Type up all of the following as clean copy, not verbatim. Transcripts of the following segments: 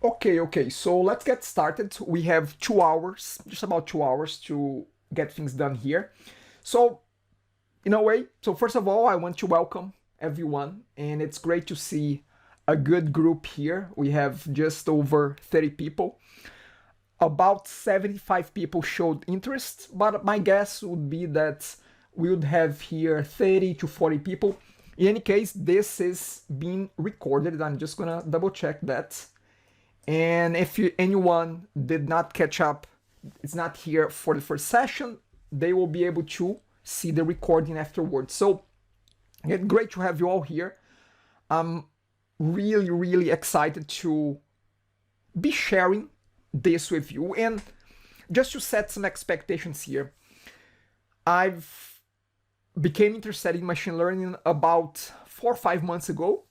Okay, so let's get started. We have 2 hours, just about 2 hours to get things done here. So, in a way, so first of all, I want to welcome everyone, and it's great to see a good group here. We have just over 30 people. About 75 people showed interest, but my guess would be that we would have here 30 to 40 people. In any case, this is being recorded. I'm just gonna double check that. And if anyone did not catch up, it's not here for the first session, they will be able to see the recording afterwards. So, again, great to have you all here. I'm really excited to be sharing this with you. And just to set some expectations here, I've became interested in machine learning about 4 or 5 months ago,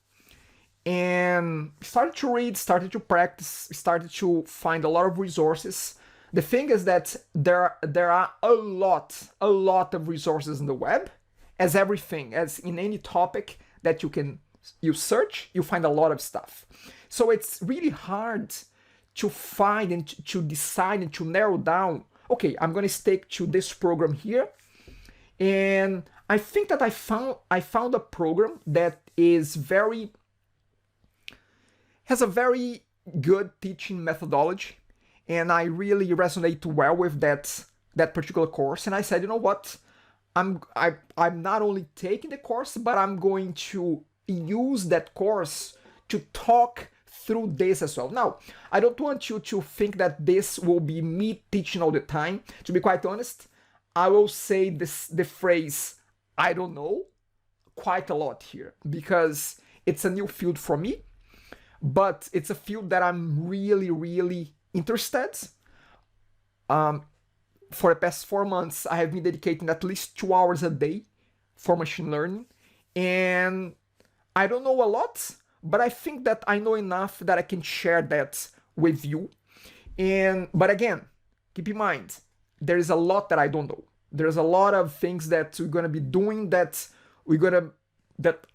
and started to read, started to practice, started to find a lot of resources. The thing is that there are a lot of resources in the web, as everything, as in any topic that you search, you find a lot of stuff. So it's really hard to find and to decide and to narrow down, okay, I'm gonna stick to this program here. And I think that I found a program that has a very good teaching methodology, and I really resonate well with that particular course. And I said, you know what, I'm not only taking the course, but I'm going to use that course to talk through this as well. Now, I don't want you to think that this will be me teaching all the time. To be quite honest, I will say the phrase "I don't know" quite a lot here, because it's a new field for me. But it's a field that I'm really interested. For the past 4 months, I have been dedicating at least 2 hours a day for machine learning. And I don't know a lot, but I think that I know enough that I can share that with you. But again, keep in mind, there is a lot that I don't know. There's a lot of things that we're gonna be doing that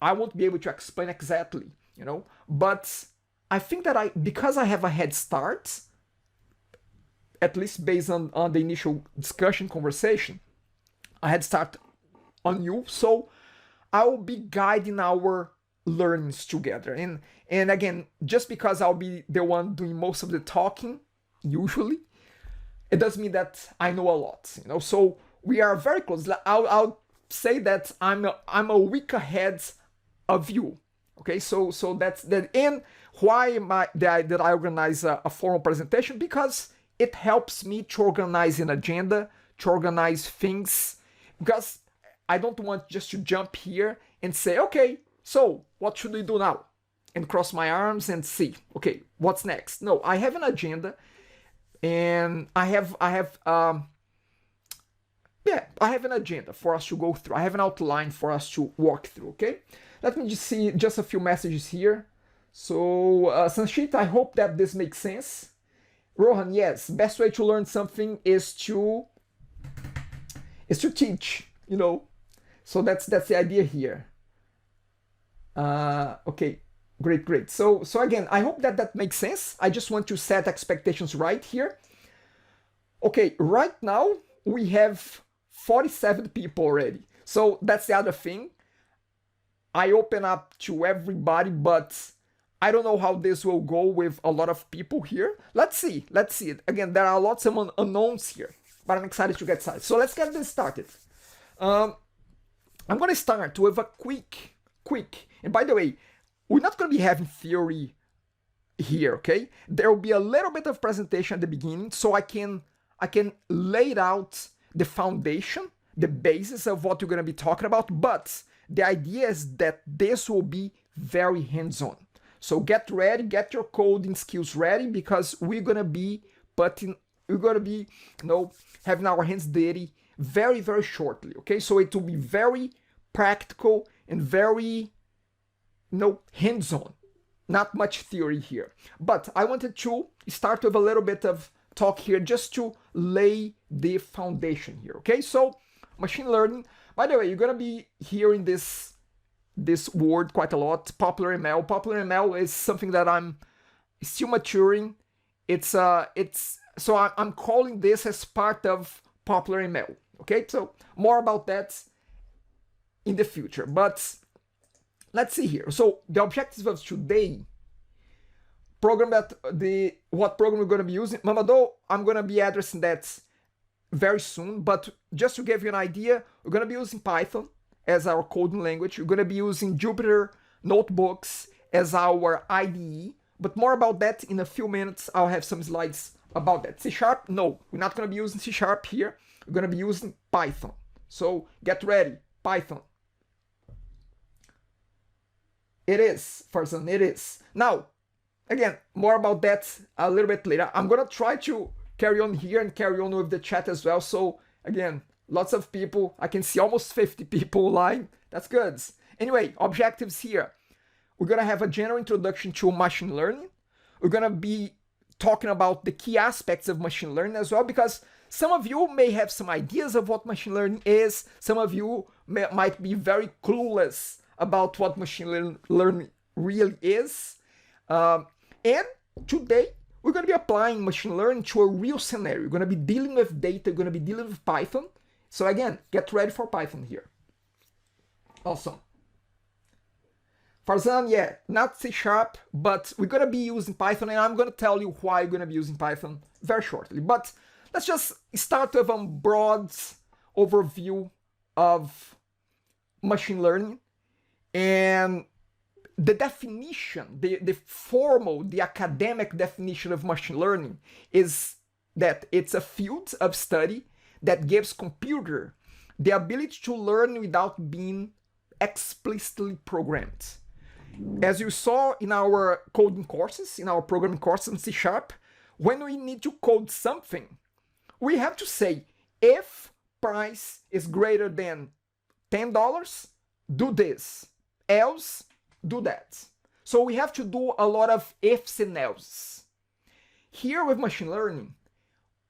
I won't be able to explain exactly, you know. But I think that because I have a head start, at least based on the initial discussion conversation, a head start on you. So I will be guiding our learnings together. And again, just because I'll be the one doing most of the talking, usually, it doesn't mean that I know a lot, you know. So we are very close. I'll say that I'm a week ahead of you. Okay, so that's that. And why did I organize a formal presentation? Because it helps me to organize an agenda, to organize things, because I don't want just to jump here and say, okay, so what should we do now? And cross my arms and see, okay, what's next? No, I have an agenda, and I have an agenda for us to go through. I have an outline for us to walk through, okay? Let me just see just a few messages here. So, Sanchit, I hope that this makes sense. Rohan, yes, best way to learn something is to teach, you know. So that's the idea here. Okay, great. So again, I hope that makes sense. I just want to set expectations right here. Okay, right now we have 47 people already. So that's the other thing. I open up to everybody, but I don't know how this will go with a lot of people here. Let's see. Again, there are lots of unknowns here, but I'm excited to get started. So let's get this started. I'm going to start with a quick, and by the way, we're not going to be having theory here, okay? There will be a little bit of presentation at the beginning, so I can lay out the foundation, the basis of what you're going to be talking about, but the idea is that this will be very hands-on. So get ready, get your coding skills ready, because we're gonna be having our hands dirty very shortly. Okay, so it will be very practical and very, hands-on. Not much theory here. But I wanted to start with a little bit of talk here just to lay the foundation here. Okay, so machine learning. By the way, you're gonna be hearing this word quite a lot, popular ML. Popular ML is something that I'm still maturing. So I'm calling this as part of popular ML. Okay, so more about that in the future. But let's see here. So the objectives of today, what program we're going to be using. Mamadou, I'm going to be addressing that very soon, but just to give you an idea, we're going to be using Python as our coding language. We're going to be using Jupyter Notebooks as our IDE, but more about that in a few minutes. I'll have some slides about that. C#, no, we're not going to be using C# here. We're going to be using Python. So get ready, Python. It is, Farzan, it is. Now, again, more about that a little bit later. I'm going to try to carry on here and carry on with the chat as well. So again, lots of people. I can see almost 50 people online. That's good. Anyway, objectives here. We're going to have a general introduction to machine learning. We're going to be talking about the key aspects of machine learning as well, because some of you may have some ideas of what machine learning is. Some of you might be very clueless about what machine learning really is. And today, we're going to be applying machine learning to a real scenario. We're going to be dealing with data. We're going to be dealing with Python. So again, get ready for Python here. Awesome. Farzan, yeah, not C#, but we're going to be using Python, and I'm going to tell you why we're going to be using Python very shortly. But let's just start with a broad overview of machine learning. And the definition, the formal, the academic definition of machine learning is that it's a field of study that gives computer the ability to learn without being explicitly programmed. As you saw in our coding courses, in our programming courses in C#, when we need to code something, we have to say, if price is greater than $10, do this, else do that. So we have to do a lot of ifs and else. Here with machine learning,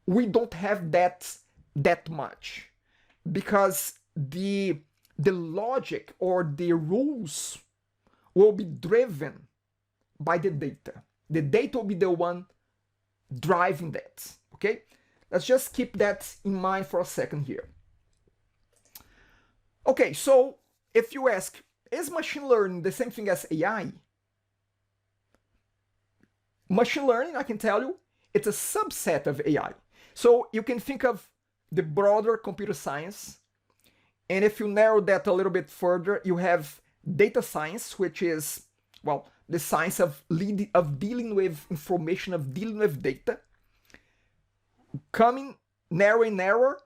we don't have that much, because the logic or the rules will be driven by the data. The data will be the one driving that, okay? Let's just keep that in mind for a second here. Okay, so if you ask, is machine learning the same thing as AI? Machine learning, I can tell you, it's a subset of AI. So you can think of the broader computer science, and if you narrow that a little bit further, you have data science, which is, well, the science of dealing with information, of dealing with data. Coming narrower,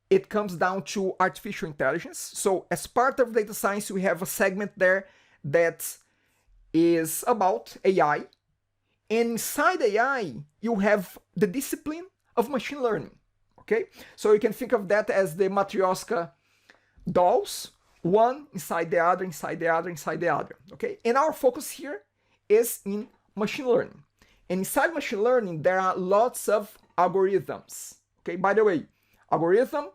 it comes down to artificial intelligence. So as part of data science, we have a segment there that is about AI. And inside AI, you have the discipline of machine learning. Okay, so you can think of that as the Matryoshka dolls, one inside the other, inside the other, inside the other. Okay, and our focus here is in machine learning. And inside machine learning, there are lots of algorithms. Okay, by the way, algorithm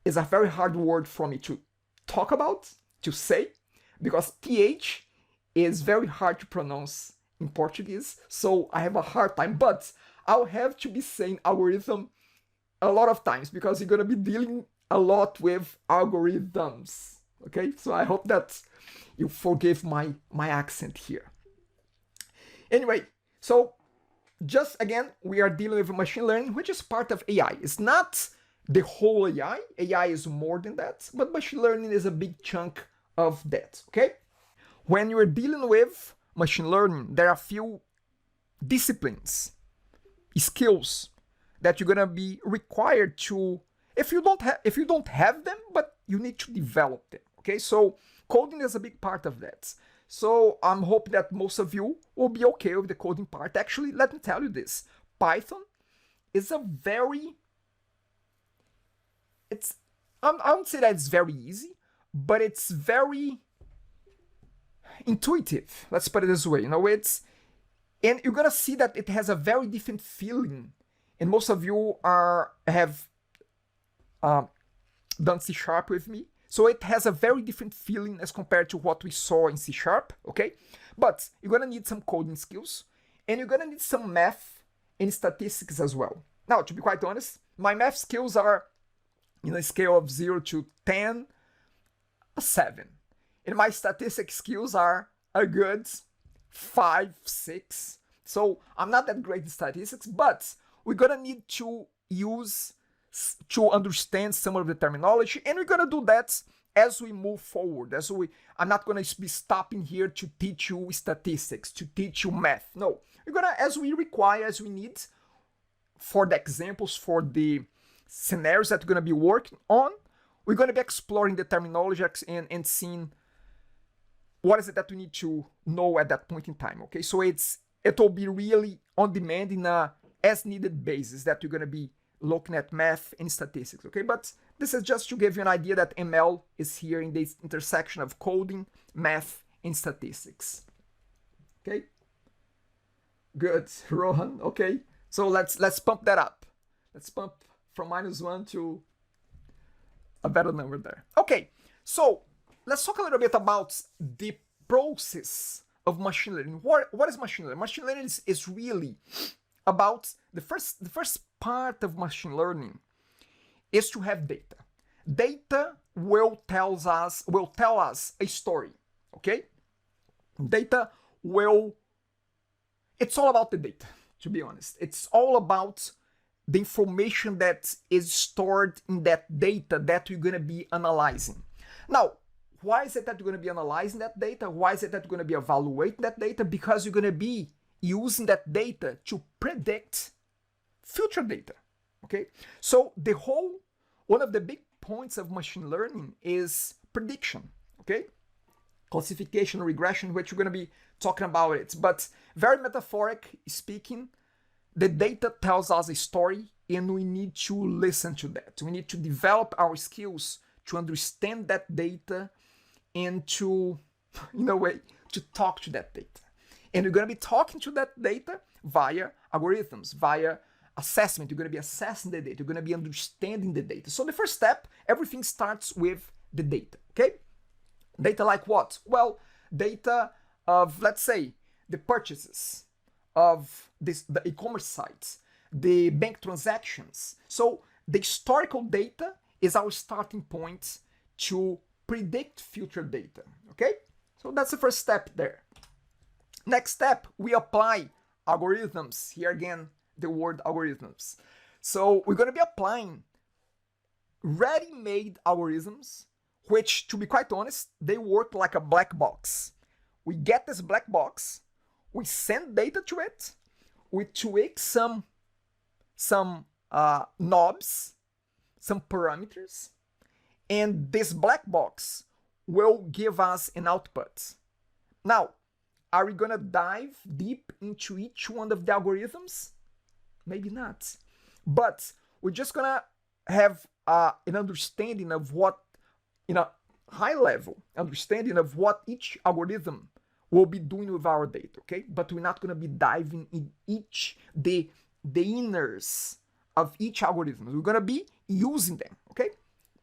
is a very hard word for me to talk about, to say, because TH is very hard to pronounce in Portuguese, so I have a hard time, but I'll have to be saying algorithm a lot of times because you're going to be dealing a lot with algorithms. Okay, so I hope that you forgive my accent here. Anyway, so just again, we are dealing with machine learning, which is part of AI. It's not the whole AI. AI is more than that, but machine learning is a big chunk of that. Okay, when you're dealing with machine learning, there are a few disciplines, skills that you're gonna be required to, if you don't have them, but you need to develop them. Okay, so coding is a big part of that. So I'm hoping that most of you will be okay with the coding part. Actually, let me tell you this: Python is a very, I wouldn't say that it's very easy, but it's very intuitive. Let's put it this way. You know, and you're gonna see that it has a very different feeling. And most of you have done C# with me. So it has a very different feeling as compared to what we saw in C#, okay? But you're gonna need some coding skills, and you're gonna need some math and statistics as well. Now, to be quite honest, my math skills are in a scale of 0 to 10, a 7. And my statistics skills are a good 5, 6. So I'm not that great in statistics, but we're gonna need to understand some of the terminology, and we're gonna do that as we move forward. I'm not gonna be stopping here to teach you statistics, to teach you math. No, we're gonna, as we require, as we need, for the examples, for the scenarios that we're gonna be working on, we're gonna be exploring the terminology and seeing what is it that we need to know at that point in time. Okay, so it will be really on demand in a as needed basis that you're gonna be looking at math and statistics. Okay, but this is just to give you an idea that ML is here in this intersection of coding, math, and statistics. Okay, good, Rohan. Okay, so let's pump that up. Let's pump from -1 to a better number there. Okay, so let's talk a little bit about the process of machine learning. What is machine learning? Machine learning is really about the first part of machine learning is to have data. Data will tell us a story. Okay, data will. It's all about the data. To be honest, it's all about the information that is stored in that data that we're going to be analyzing. Now, why is it that you're going to be analyzing that data? Why is it that you're going to be evaluating that data? Because you're going to be using that data to predict future data. Okay, so one of the big points of machine learning is prediction. Okay, classification, regression, which we're going to be talking about it, but very metaphoric speaking, the data tells us a story, and we need to listen to that. We need to develop our skills to understand that data and to, in a way, to talk to that data. And we're going to be talking to that data via algorithms, via assessment. You're going to be assessing the data. You're going to be understanding the data. So the first step, everything starts with the data, okay? Data like what? Well, data of, let's say, the purchases of the e-commerce sites, the bank transactions. So the historical data is our starting point to predict future data, okay? So that's the first step there. Next step, we apply algorithms. Here again, the word algorithms. So we're going to be applying ready-made algorithms, which, to be quite honest, they work like a black box. We get this black box, we send data to it, we tweak some knobs, some parameters, and this black box will give us an output. Now, are we gonna dive deep into each one of the algorithms? Maybe not. But we're just gonna have an understanding of what, in a high level understanding of what each algorithm will be doing with our data, okay? But we're not gonna be diving in the inners of each algorithm. We're gonna be using them, okay?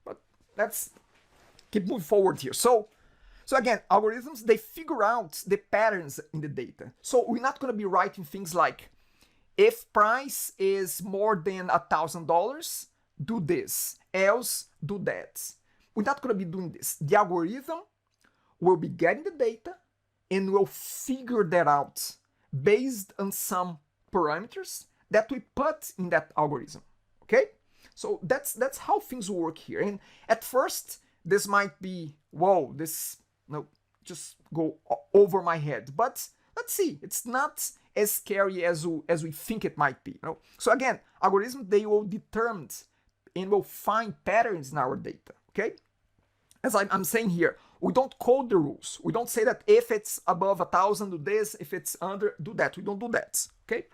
But let's keep moving forward here. So again, algorithms, they figure out the patterns in the data. So we're not gonna be writing things like, if price is more than $1,000, do this, else do that. We're not gonna be doing this. The algorithm will be getting the data and will figure that out based on some parameters that we put in that algorithm, okay? So that's how things work here. And at first, this might be, whoa, just go over my head. But let's see, it's not as scary as we think it might be. So again, algorithms, they will determine and will find patterns in our data, okay? As I'm saying here, we don't code the rules. We don't say that if it's above 1,000, do this, if it's under, do that. We don't do that, okay?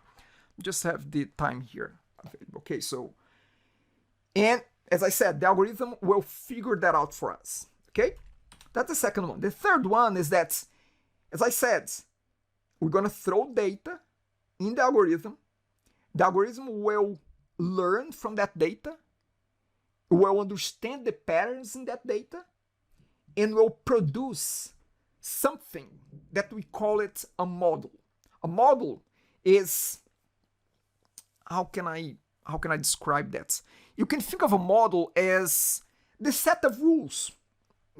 Just have the time here available. Okay, so, and as I said, the algorithm will figure that out for us, okay? That's the second one. The third one is that, as I said, we're gonna throw data in the algorithm. The algorithm will learn from that data, will understand the patterns in that data, and will produce something that we call it a model. A model is, how can I describe that? You can think of a model as the set of rules.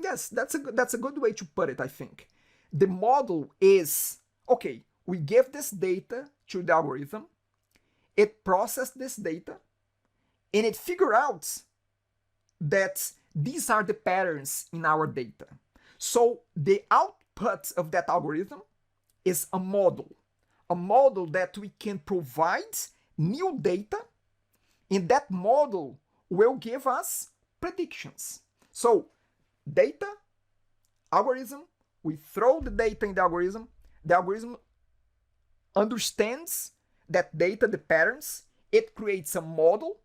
Yes, that's a good way to put it, I think. The model is, okay, we give this data to the algorithm, it processes this data, and it figures out that these are the patterns in our data. So the output of that algorithm is a model that we can provide new data, and that model will give us predictions. So data, algorithm, we throw the data in the algorithm understands that data, the patterns, it creates a model,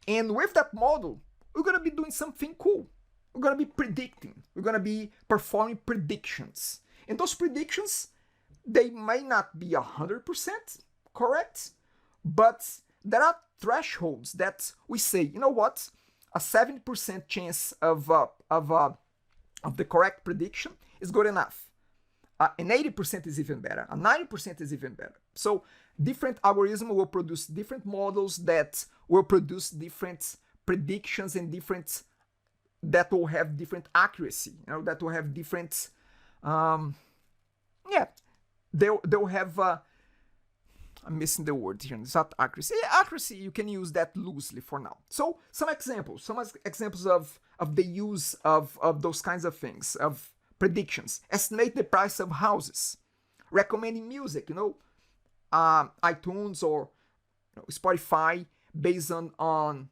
and with that model, we're going to be doing something cool. We're going to be predicting. We're going to be performing predictions. And those predictions, they may not be 100% correct, but there are thresholds that we say, you know what, a 70% chance of the correct prediction is good enough. An 80% is even better. A 90% is even better. So different algorithms will produce different models that will produce different predictions and different, that will have different accuracy, you know, that will have different, they'll have, I'm missing the word here, it's not accuracy. Accuracy, you can use that loosely for now. So some examples of the use of those kinds of things, of predictions. Estimate the price of houses. Recommending music, you know, iTunes or Spotify, based on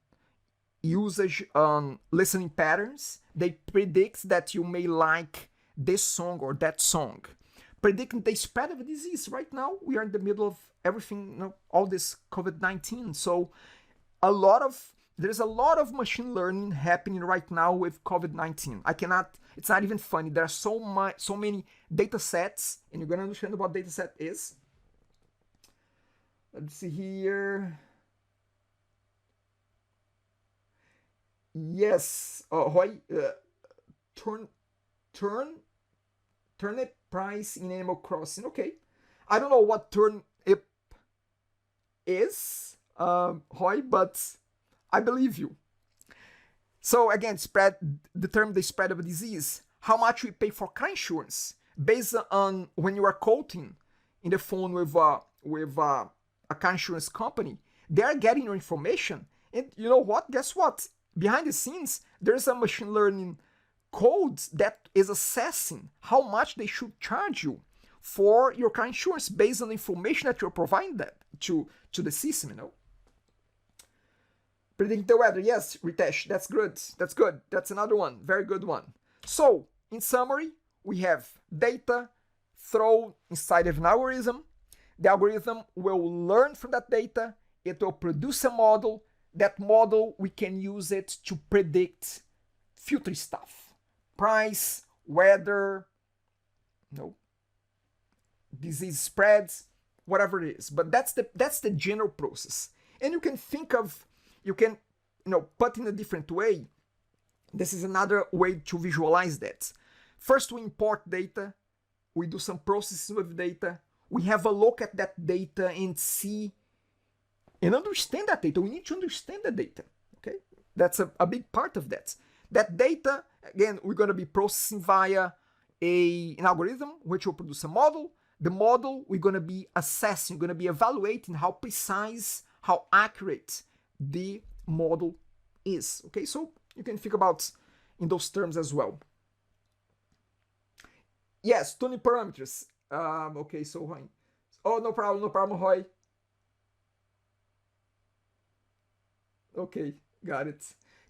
usage on listening patterns, they predict that you may like this song or that song. Predicting the spread of a disease. Right now, we are in the middle of everything, you know, all this COVID-19. So there's a lot of machine learning happening right now with COVID-19. It's not even funny. There are so many data sets, and you're going to understand what data set is. Let's see here. Yes, Roy, turnip price in Animal Crossing. Okay, I don't know what turnip is, Roy, but I believe you. So again, determine the spread of a disease. How much we pay for car insurance based on when you are quoting in the phone with a car insurance company. They are getting your information, and you know what? Guess what? Behind the scenes, there's a machine learning code that is assessing how much they should charge you for your car insurance based on the information that you're providing that to the system, you know. Predict the weather. Yes, Ritesh, that's good. That's good. That's another one. Very good one. So, in summary, we have data thrown inside of an algorithm. The algorithm will learn from that data. It will produce a model. That model, we can use it to predict future stuff. Price, weather, disease spreads, whatever it is. But that's the general process. And you can put in a different way. This is another way to visualize that. First, we import data. We do some processing with data. We have a look at that data and see and understand that data. We need to understand the data. Okay, that's a big part of that. That data, again, we're going to be processing via an algorithm, which will produce a model. The model, we're going to be assessing, we're going to be evaluating how precise, how accurate the model is. Okay, so you can think about in those terms as well. Yes, tuning parameters. Okay, so Roy. Oh, no problem, Roy. Okay, got it.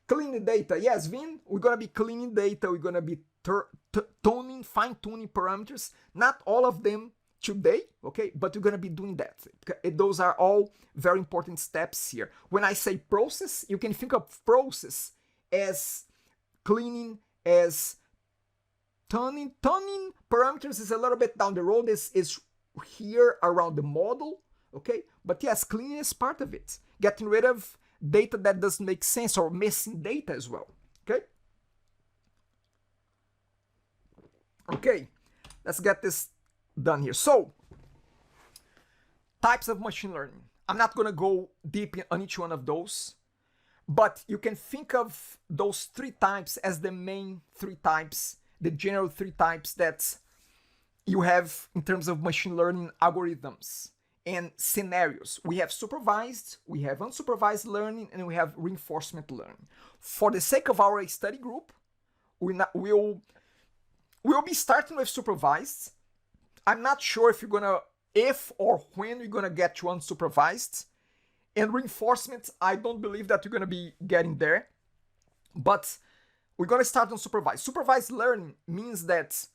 Clean the data. Yes, Vin, we're going to be cleaning data. We're going to be fine-tuning parameters. Not all of them today, okay? But we're going to be doing that. Those are all very important steps here. When I say process, you can think of process as cleaning, as tuning. Tuning parameters is a little bit down the road, is here around the model, okay? But yes, cleaning is part of it. Getting rid of data that doesn't make sense or missing data as well, okay? Okay, let's get this done here. So, types of machine learning. I'm not going to go deep on each one of those, but you can think of those 3 types as the main 3 types, the general 3 types that you have in terms of machine learning algorithms and scenarios. We have supervised, we have unsupervised learning, and we have reinforcement learning. For the sake of our study group, we'll be starting with supervised. I'm not sure if or when we're gonna get to unsupervised. And reinforcement, I don't believe that we're gonna be getting there. But we're gonna start on supervised. Supervised learning means that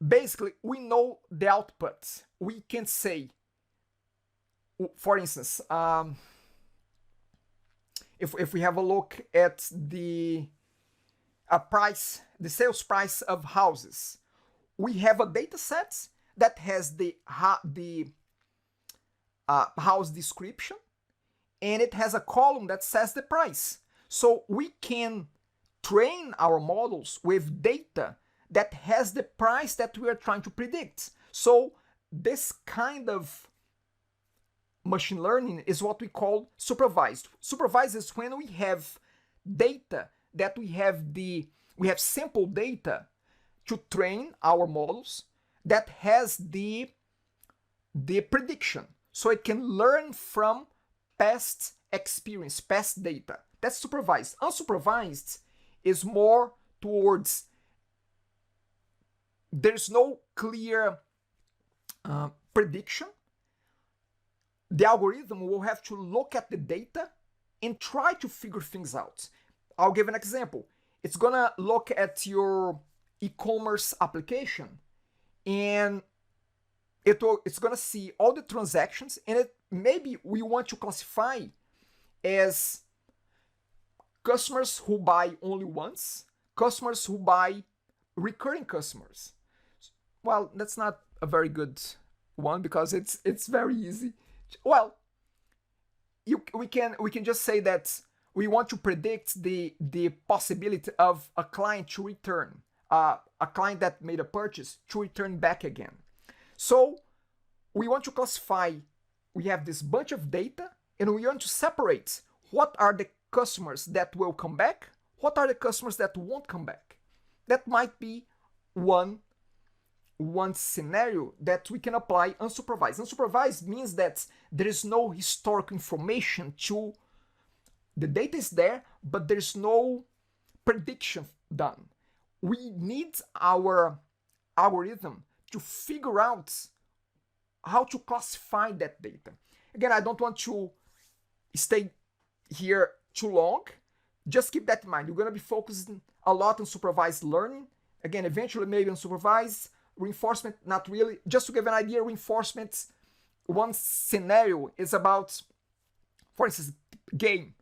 basically we know the output. We can say, for instance, if we have a look at the sales price of houses, we have a data set that has the house description, and it has a column that says the price. So we can train our models with data that has the price that we are trying to predict. So this kind of machine learning is what we call supervised. Supervised is when we have data that we have sample data to train our models that has the prediction. So it can learn from past experience, past data. That's supervised. Unsupervised is more towards there's no clear prediction. The algorithm will have to look at the data and try to figure things out. I'll give an example. It's gonna look at your e-commerce application, and it's gonna see all the transactions, and maybe we want to classify as customers who buy only once, customers who buy recurring customers. Well, that's not a very good one because it's very easy. Well, we can just say that we want to predict the possibility of a client to return, a client that made a purchase to return back again. So we want to classify, we have this bunch of data, and we want to separate what are the customers that will come back, what are the customers that won't come back. That might be one scenario that we can apply unsupervised. Unsupervised means that there is no historical information to the data is there, but there's no prediction done. We need our algorithm to figure out how to classify that data. Again, I don't want to stay here too long. Just keep that in mind. You're going to be focusing a lot on supervised learning. Again, eventually maybe on supervised. Reinforcement, not really. Just to give an idea, reinforcement, one scenario is about, for instance, game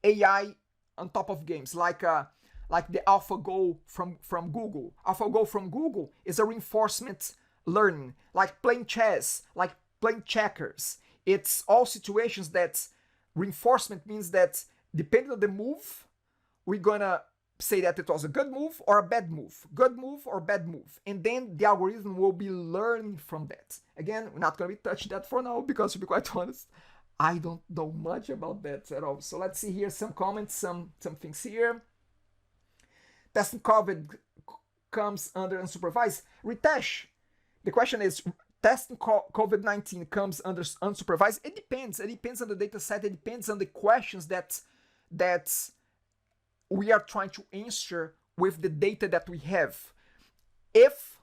AI on top of games, like the AlphaGo from Google. AlphaGo from Google is a reinforcement learning, like playing chess, like playing checkers. It's all situations that reinforcement means that depending on the move, we're gonna say that it was a good move or a bad move, good move or bad move, and then the algorithm will be learning from that. Again, we're not going to be touching that for now because, to be quite honest, I don't know much about that at all. So let's see here some comments, some things here. Testing COVID comes under unsupervised. Ritesh, the question is, testing COVID-19 comes under unsupervised? It depends. It depends on the data set. It depends on the questions that we are trying to answer with the data that we have. If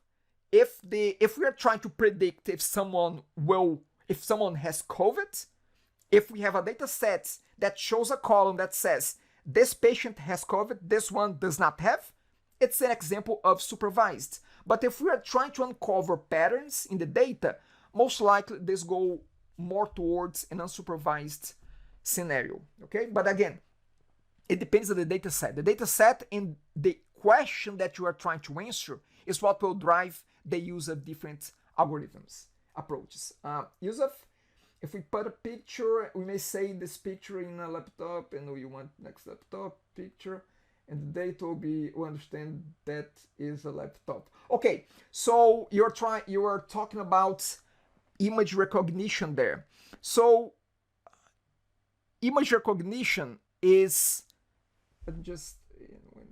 we are trying to predict if someone has COVID, if we have a data set that shows a column that says this patient has COVID, this one does not have, it's an example of supervised. But if we are trying to uncover patterns in the data, most likely this go more towards an unsupervised scenario. Okay, but again, it depends on the data set. The data set and the question that you are trying to answer is what will drive the use of different algorithms, approaches. Yusuf, if we put a picture, we may say this picture in a laptop and we want next laptop picture. and the data will understand that is a laptop. Okay, so you are talking about image recognition there. So image recognition is, let me just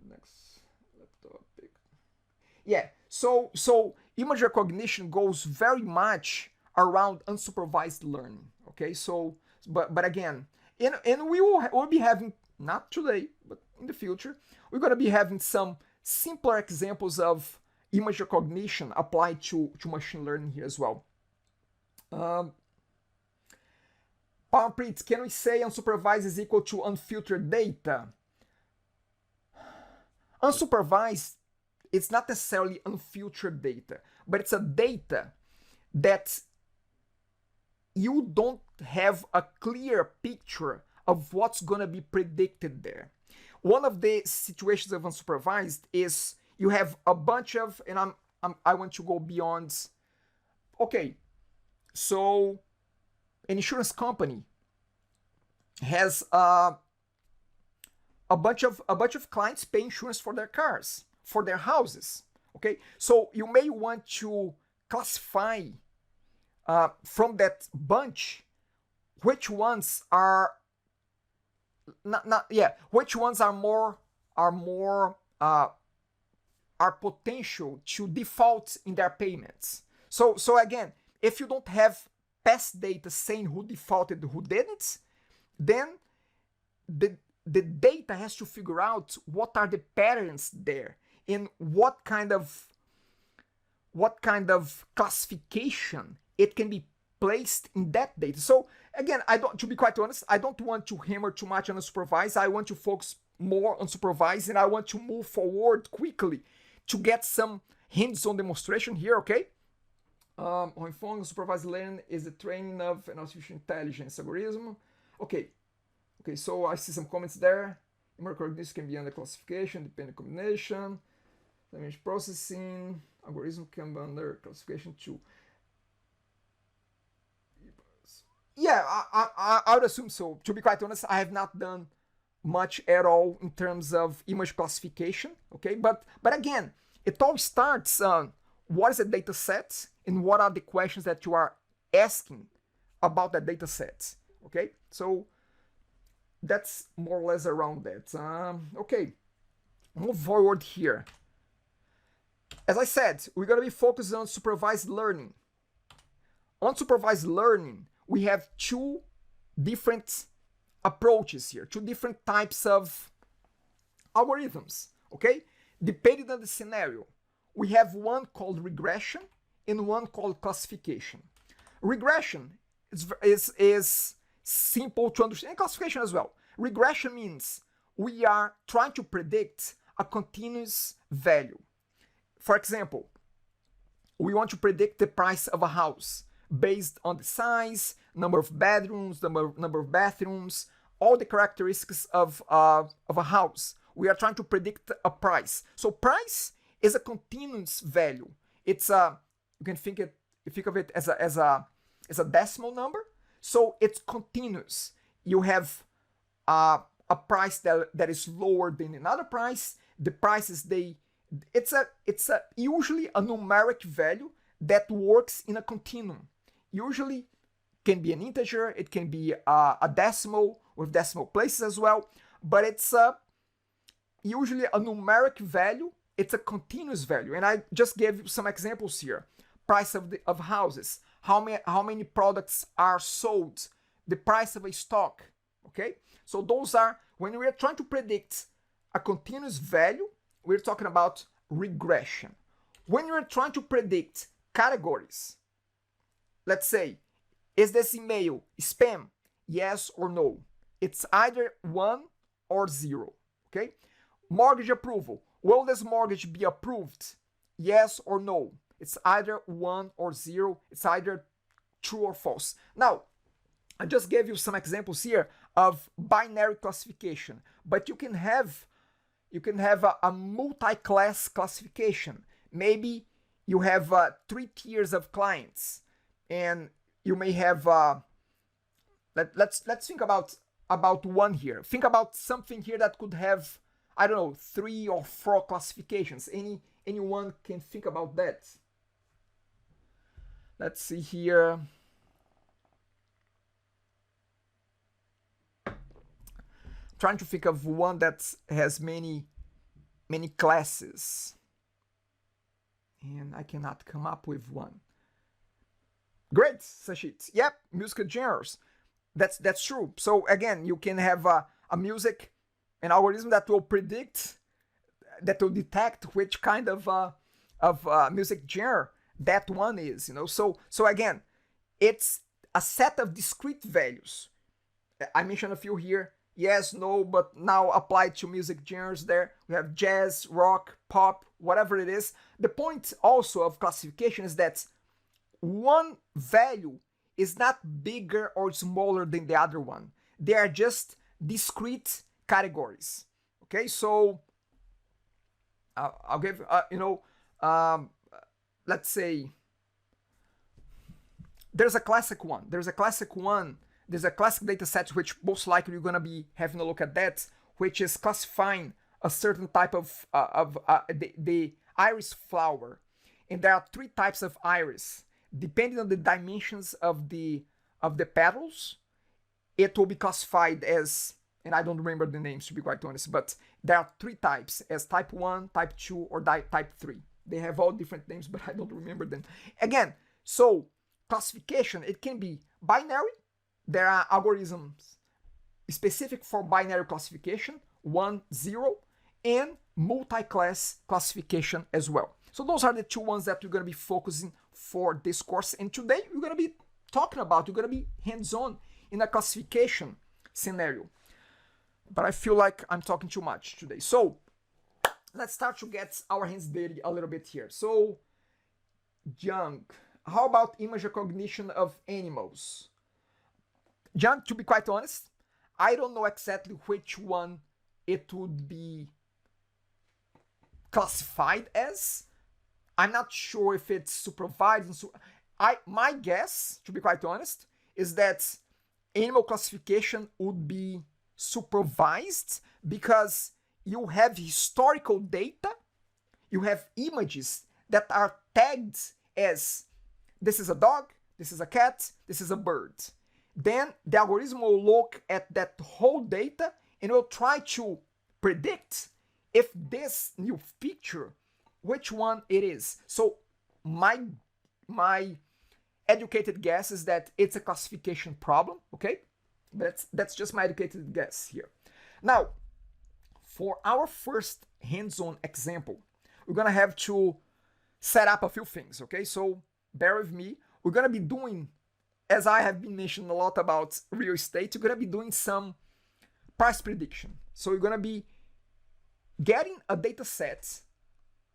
next laptop. Yeah, so image recognition goes very much around unsupervised learning. Okay, so but again, and we'll be having, not today, but in the future, we're going to be having some simpler examples of image recognition applied to machine learning here as well. Preet, can we say unsupervised is equal to unfiltered data? Unsupervised, it's not necessarily unfiltered data, but it's a data that you don't have a clear picture of what's going to be predicted there. One of the situations of unsupervised is you have a bunch of, and I want to go beyond. Okay, so an insurance company has a bunch of clients pay insurance for their cars, for their houses. Okay, so you may want to classify from that bunch which ones are which ones are potential to default in their payments. So again, if you don't have past data saying who defaulted, who didn't, then the data has to figure out what are the patterns there and what kind of classification it can be placed in that data. So again, to be quite honest, I don't want to hammer too much on unsupervised. I want to focus more on supervised, and I want to move forward quickly to get some hands-on demonstration here, okay? On phone, supervised learning is the training of an artificial intelligence algorithm. Okay, so I see some comments there. Image recognition can be under classification, dependent combination, image processing, algorithm can be under classification too. Yeah, I would assume so. To be quite honest, I have not done much at all in terms of image classification, okay? But again, it all starts what is a data set and what are the questions that you are asking about that data set, okay? So that's more or less around that. Okay, move forward here. As I said, we're going to be focused on supervised learning. On supervised learning, we have two different approaches here, two different types of algorithms, okay? Depending on the scenario, we have one called regression and one called classification. Regression is simple to understand, and classification as well. Regression means we are trying to predict a continuous value. For example, we want to predict the price of a house based on the size, number of bedrooms, number of bathrooms, all the characteristics of a house. We are trying to predict a price. So price is a continuous value. It's you can think of it as a decimal number. So it's continuous. You have a price that is lower than another price. The prices it's usually a numeric value that works in a continuum. Usually can be an integer, it can be a decimal with decimal places as well, but it's usually a numeric value. It's a continuous value, and I just gave you some examples here. Price of houses, how many products are sold, the price of a stock. Okay, so those are, when we are trying to predict a continuous value, we're talking about regression. When you're trying to predict categories, let's say, is this email spam? Yes or no? It's either 1 or 0. Okay? Mortgage approval. Will this mortgage be approved? Yes or no? It's either 1 or 0. It's either true or false. Now, I just gave you some examples here of binary classification, but you can have a multi-class classification. Maybe you have 3 tiers of clients, and you may have let's think about one here. Think about something here that could have I don't know, 3 or 4 classifications. Anyone can think about that? Let's see here. Trying to think of one that has many classes, and I cannot come up with one. Great, Sashit. Yep, musical genres. That's true. So again, you can have an algorithm that will predict, that will detect which kind of music genre that one is. So again, it's a set of discrete values. I mentioned a few here. Yes, no, but now applied to music genres there. We have jazz, rock, pop, whatever it is. The point also of classification is that one value is not bigger or smaller than the other one. They are just discrete categories. Okay, so I'll give, let's say, there's a classic one. There's a classic data set, which most likely you're going to be having a look at that, which is classifying a certain type of the iris flower. And there are 3 types of iris. Depending on the dimensions of the petals, it will be classified as, and I don't remember the names to be quite honest, but there are 3 types, as type 1, type 2, or type 3. They have all different names, but I don't remember them. Again, so classification, it can be binary. There are algorithms specific for binary classification, 1, 0, and multi-class classification as well. So those are the 2 ones that we're going to be focusing for this course. And today we're going to be talking about, we're going to be hands-on in a classification scenario. But I feel like I'm talking too much today. So let's start to get our hands dirty a little bit here. So, Young, how about image recognition of animals? Young, to be quite honest, I don't know exactly which one it would be classified as. I'm not sure if it's supervised. My guess, to be quite honest, is that animal classification would be supervised because you have historical data, you have images that are tagged as this is a dog, this is a cat, this is a bird. Then the algorithm will look at that whole data and will try to predict if this new picture, which one it is. So my educated guess is that it's a classification problem, okay? That's just my educated guess here. Now, for our first hands-on example, we're gonna have to set up a few things, okay? So bear with me. We're gonna be doing, as I have been mentioning a lot about real estate, we're gonna be doing some price prediction. So we're gonna be getting a data set,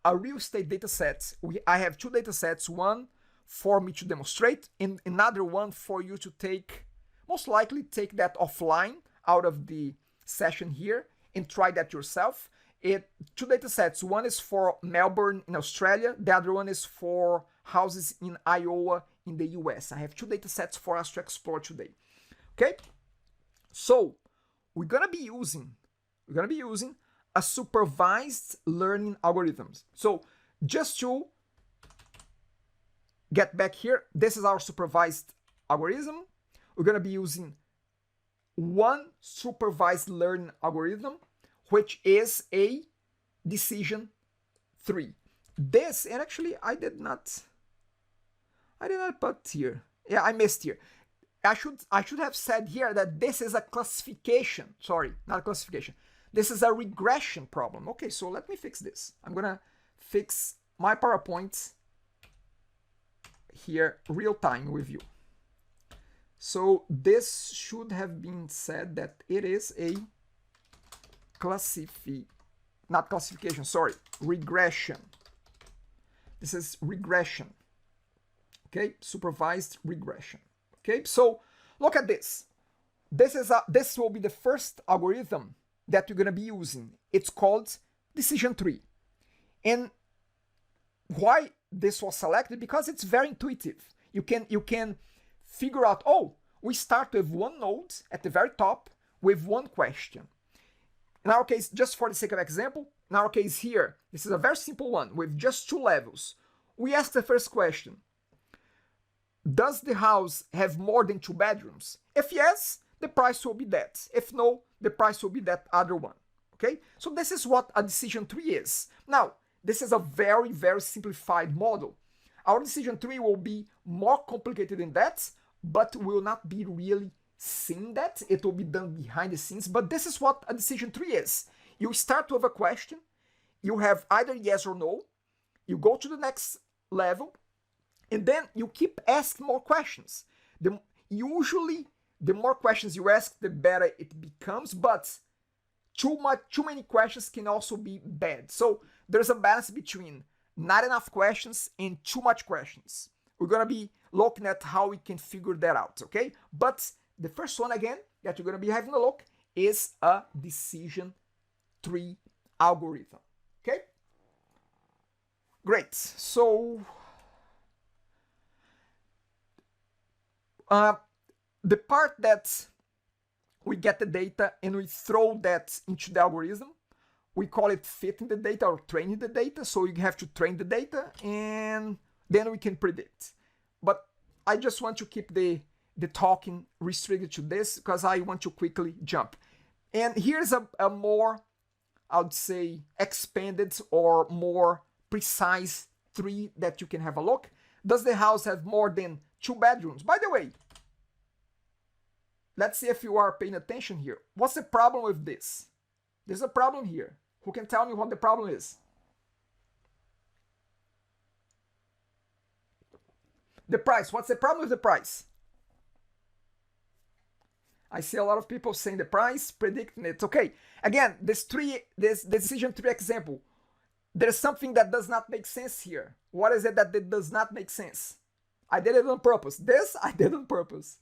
a real estate data set. I have 2 data sets, one for me to demonstrate and another one for you to take, most likely take that offline out of the session here and try that yourself. 2 data sets, one is for Melbourne in Australia, the other one is for houses in Iowa in the US. I have 2 data sets for us to explore today. Okay, so we're gonna be using a supervised learning algorithms. So just to get back here, this is our supervised algorithm. We're gonna be using one supervised learning algorithm, which is a decision 3. This, and actually I did not put here. Yeah, I missed here. I should have said here that this is a classification. Sorry, not a classification. This is a regression problem. Okay, so let me fix this. I'm gonna fix my PowerPoint here real time with you. So this should have been said that it is a regression. This is regression. Okay, supervised regression. Okay, so look at this. This will be the first algorithm that you're gonna be using. It's called decision 3. And why this was selected? Because it's very intuitive. You can figure out, oh, we start with one node at the very top with one question. In our case, just for the sake of example, in our case here, this is a very simple one with just 2 levels. We ask the first question: does the house have more than 2 bedrooms? If yes, the price will be that. If no, the price will be that other one. Okay? So this is what a decision tree is. Now, this is a very, very simplified model. Our decision tree will be more complicated than that, but will not be really seen that. It will be done behind the scenes, but this is what a decision tree is. You start with a question, you have either yes or no, you go to the next level, and then you keep asking more questions. Usually, the more questions you ask, the better it becomes, but too many questions can also be bad. So there's a balance between not enough questions and too much questions. We're gonna be looking at how we can figure that out, okay? But the first one, again, that you're gonna be having a look is a decision tree algorithm, okay? Great. So the part that we get the data and we throw that into the algorithm, we call it fitting the data or training the data. So you have to train the data and then we can predict. But I just want to keep the talking restricted to this because I want to quickly jump. And here's a more, I would say, expanded or more precise tree that you can have a look. Does the house have more than 2 bedrooms? By the way, let's see if you are paying attention here. What's the problem with this? There's a problem here. Who can tell me what the problem is? The price. What's the problem with the price? I see a lot of people saying the price, predicting it. Okay, again, this decision tree example, there's something that does not make sense here. What is it that does not make sense? I did it on purpose. This I did on purpose.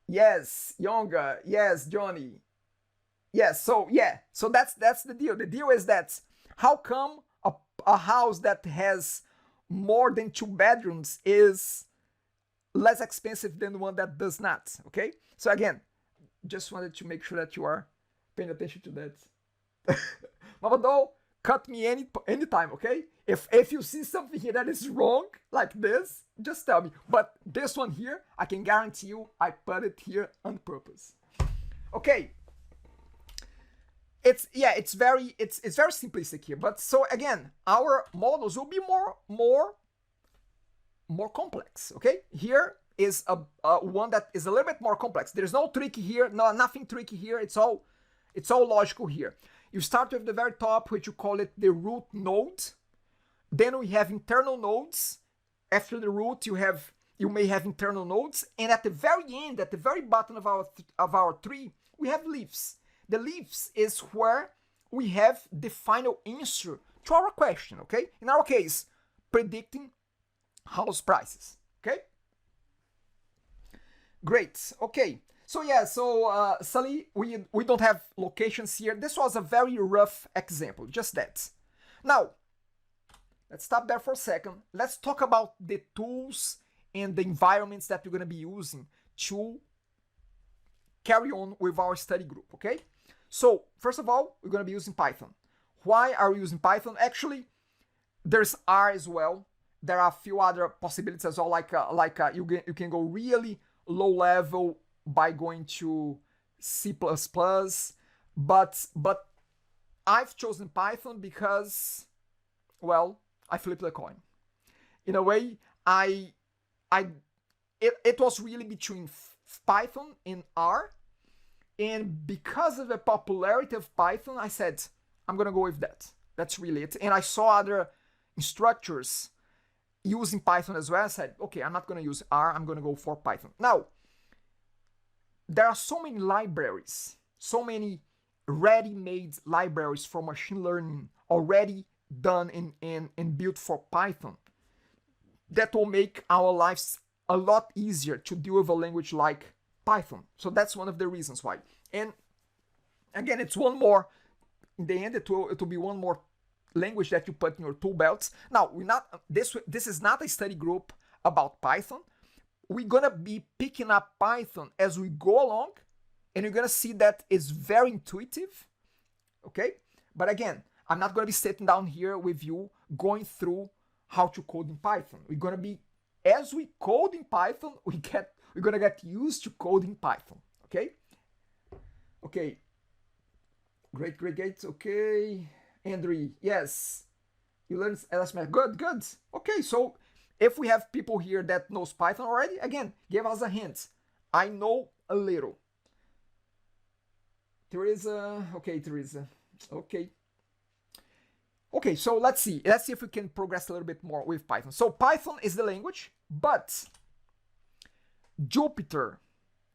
Yes, Yonga. Yes, Johnny. Yes, so yeah. So that's the deal. The deal is that how come a house that has more than 2 bedrooms is less expensive than one that does not, okay? So again, just wanted to make sure that you are paying attention to that. Mavado, cut me anytime, okay? If you see something here that is wrong, like this, just tell me. But this one here, I can guarantee you, I put it here on purpose. Okay. It's very simplistic here. But so again, our models will be more complex. Okay. Here is a one that is a little bit more complex. There's no trick here. No, nothing tricky here. It's all logical here. You start with the very top, which you call it the root node. Then we have internal nodes. After the root, you may have internal nodes, and at the very end, at the very bottom of our tree, we have leaves. The leaves is where we have the final answer to our question. Okay, in our case, predicting house prices. Okay, great. Okay, so yeah, Sally, we don't have locations here. This was a very rough example, just that. Now, let's stop there for a second. Let's talk about the tools and the environments that we're going to be using to carry on with our study group, okay? So, first of all, we're going to be using Python. Why are we using Python? Actually, there's R as well. There are a few other possibilities as well, like you can go really low level by going to C++, but I've chosen Python because, well, I flipped the coin. In a way, it was really between Python and R, and because of the popularity of Python, I said, I'm gonna go with that. That's really it. And I saw other instructors using Python as well. I said, okay, I'm not gonna use R, I'm gonna go for Python. Now, there are so many libraries, so many ready-made libraries for machine learning already done and built for Python that will make our lives a lot easier to deal with a language like Python. So that's one of the reasons why. And again, it's one more, in the end, it will be one more language that you put in your tool belts. Now, this is not a study group about Python. We're gonna be picking up Python as we go along, and you're gonna see that it's very intuitive, okay? But again, I'm not gonna be sitting down here with you going through how to code in Python. We're gonna be, as we code in Python, we're gonna get used to coding Python, okay? Okay, great, okay. Andrew, yes, you learned LSMath, good. Okay, so if we have people here that knows Python already, again, give us a hint. I know a little. Teresa, okay, okay. Okay, so let's see if we can progress a little bit more with Python. So Python is the language, but Jupyter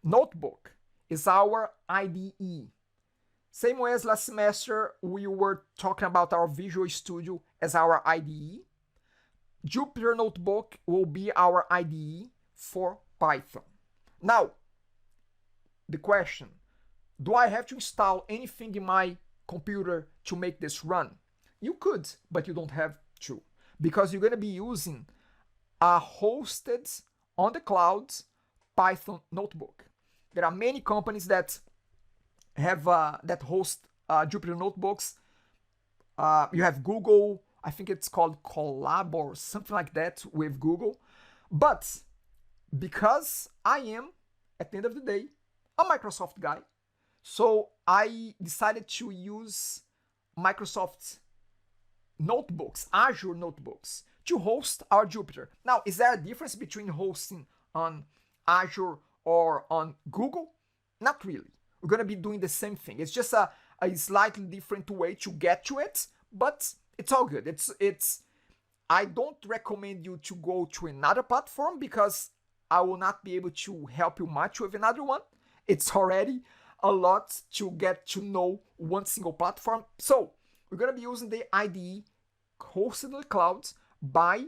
Notebook is our IDE. Same way as last semester, we were talking about our Visual Studio as our IDE. Jupyter Notebook will be our IDE for Python. Now, the question, do I have to install anything in my computer to make this run? You could, but you don't have to, because you're going to be using a hosted on the cloud Python notebook. There are many companies that have that host Jupyter Notebooks. You have Google, I think it's called Collab or something like that with Google. But because I am, at the end of the day, a Microsoft guy, so I decided to use Microsoft notebooks, Azure Notebooks, to host our Jupyter. Now, is there a difference between hosting on Azure or on Google? Not really. We're going to be doing the same thing. It's just a slightly different way to get to it, but it's all good. I don't recommend you to go to another platform because I will not be able to help you much with another one. It's already a lot to get to know one single platform. So we're going to be using the IDE hosted in the cloud by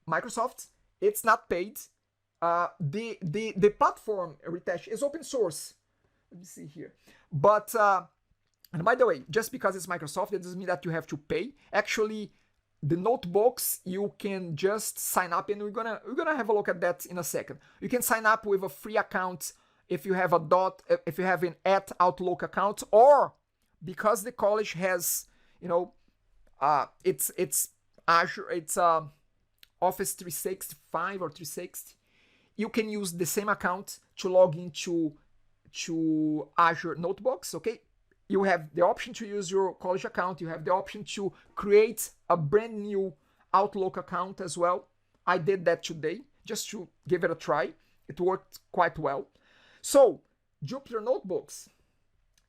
Microsoft. It's not paid. The platform, Ritesh, is open source. Let me see here. But, and by the way, just because it's Microsoft, it doesn't mean that you have to pay. Actually, the notebooks, you can just sign up, and we're gonna have a look at that in a second. You can sign up with a free account if you have if you have an @Outlook account, or because the college has, it's Azure, it's Office 365 or 360. You can use the same account to log into Azure Notebooks, okay? You have the option to use your college account. You have the option to create a brand new Outlook account as well. I did that today just to give it a try. It worked quite well. So, Jupyter Notebooks,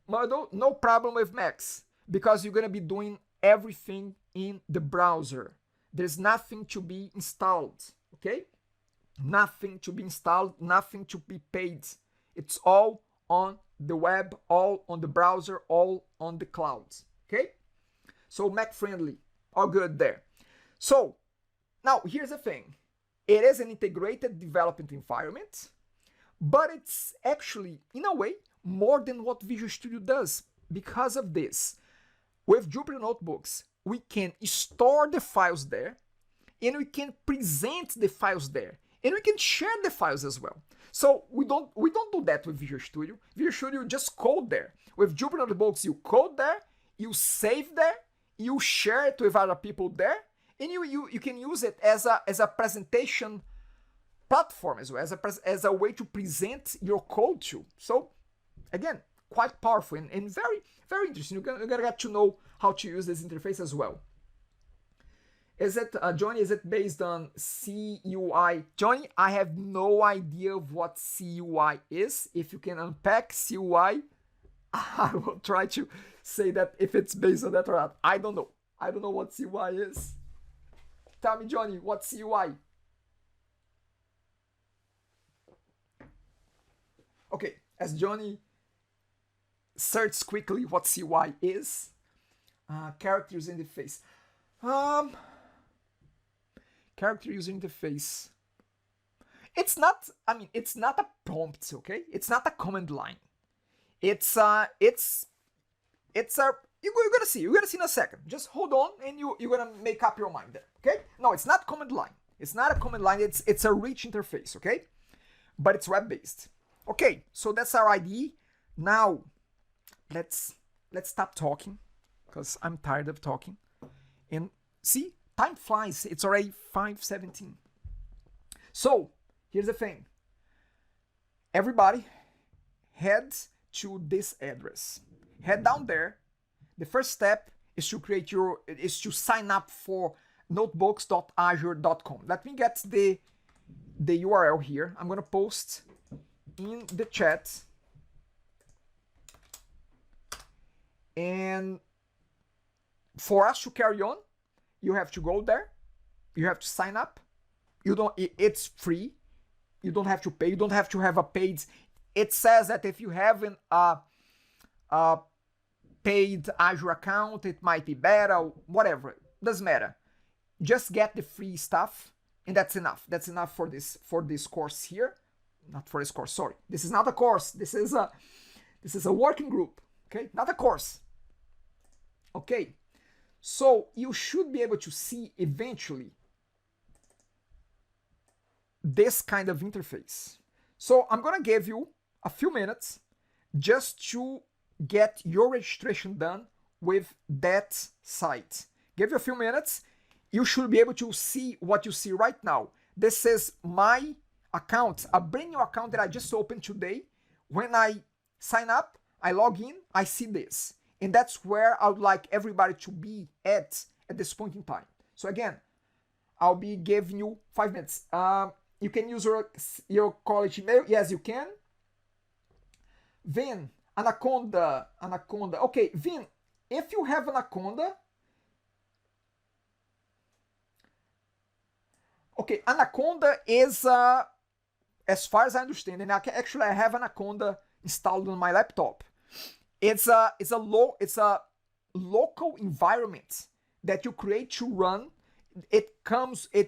no problem with Macs, because you're going to be doing everything in the browser. There's nothing to be installed, okay? Nothing to be installed, nothing to be paid. It's all on the web, all on the browser, all on the clouds, okay? So Mac friendly, all good there. So now here's the thing. It is an integrated development environment, but it's actually, in a way, more than what Visual Studio does. Because of this, with Jupyter Notebooks, we can store the files there, and we can present the files there, and we can share the files as well. So we don't do that with Visual Studio. Visual Studio just code there. With Jupyter Notebooks, you code there, you save there, you share it with other people there, and you can use it as a presentation platform as well, as a way to present your code to. So again, quite powerful and very, very interesting. You're gonna get to know how to use this interface as well. Is it, Johnny, is it based on CUI? Johnny, I have no idea of what CUI is. If you can unpack CUI, I will try to say that if it's based on that or not. I don't know. I don't know what CUI is. Tell me, Johnny, what's CUI? Okay, as Johnny searches quickly what CUI is, character user interface. Character user interface. It's not a prompt, okay? It's not a command line. You're gonna see in a second. Just hold on and you're gonna make up your mind there, okay? No, it's not command line. It's not a command line, it's a rich interface, okay? But it's web-based. Okay, so that's our IDE. Now, let's stop talking, because I'm tired of talking. And see, time flies. It's already 5:17. So, here's the thing. Everybody, head to this address. Head down there. The first step is to sign up for notebooks.azure.com. Let me get the URL here. I'm gonna post in the chat. And for us to carry on, you have to go there. You have to sign up. It's free. You don't have to pay. You don't have to have a paid. It says that if you have a paid Azure account, it might be better, whatever. Doesn't matter. Just get the free stuff, and that's enough. That's enough for this course here. Not for this course, sorry. This is not a course. This is a working group, okay? Not a course. Okay. So you should be able to see eventually this kind of interface. So I'm gonna give you a few minutes just to get your registration done with that site. Give you a few minutes. You should be able to see what you see right now. This is my account, a brand new account that I just opened today. When I sign up, I log in, I see this. And that's where I would like everybody to be at this point in time. So again, I'll be giving you 5 minutes. You can use your college email. Yes, you can. Vin, Anaconda. Okay, Vin, if you have Anaconda, okay, Anaconda is, as far as I understand, and actually I have Anaconda installed on my laptop. It's a local environment that you create to run. It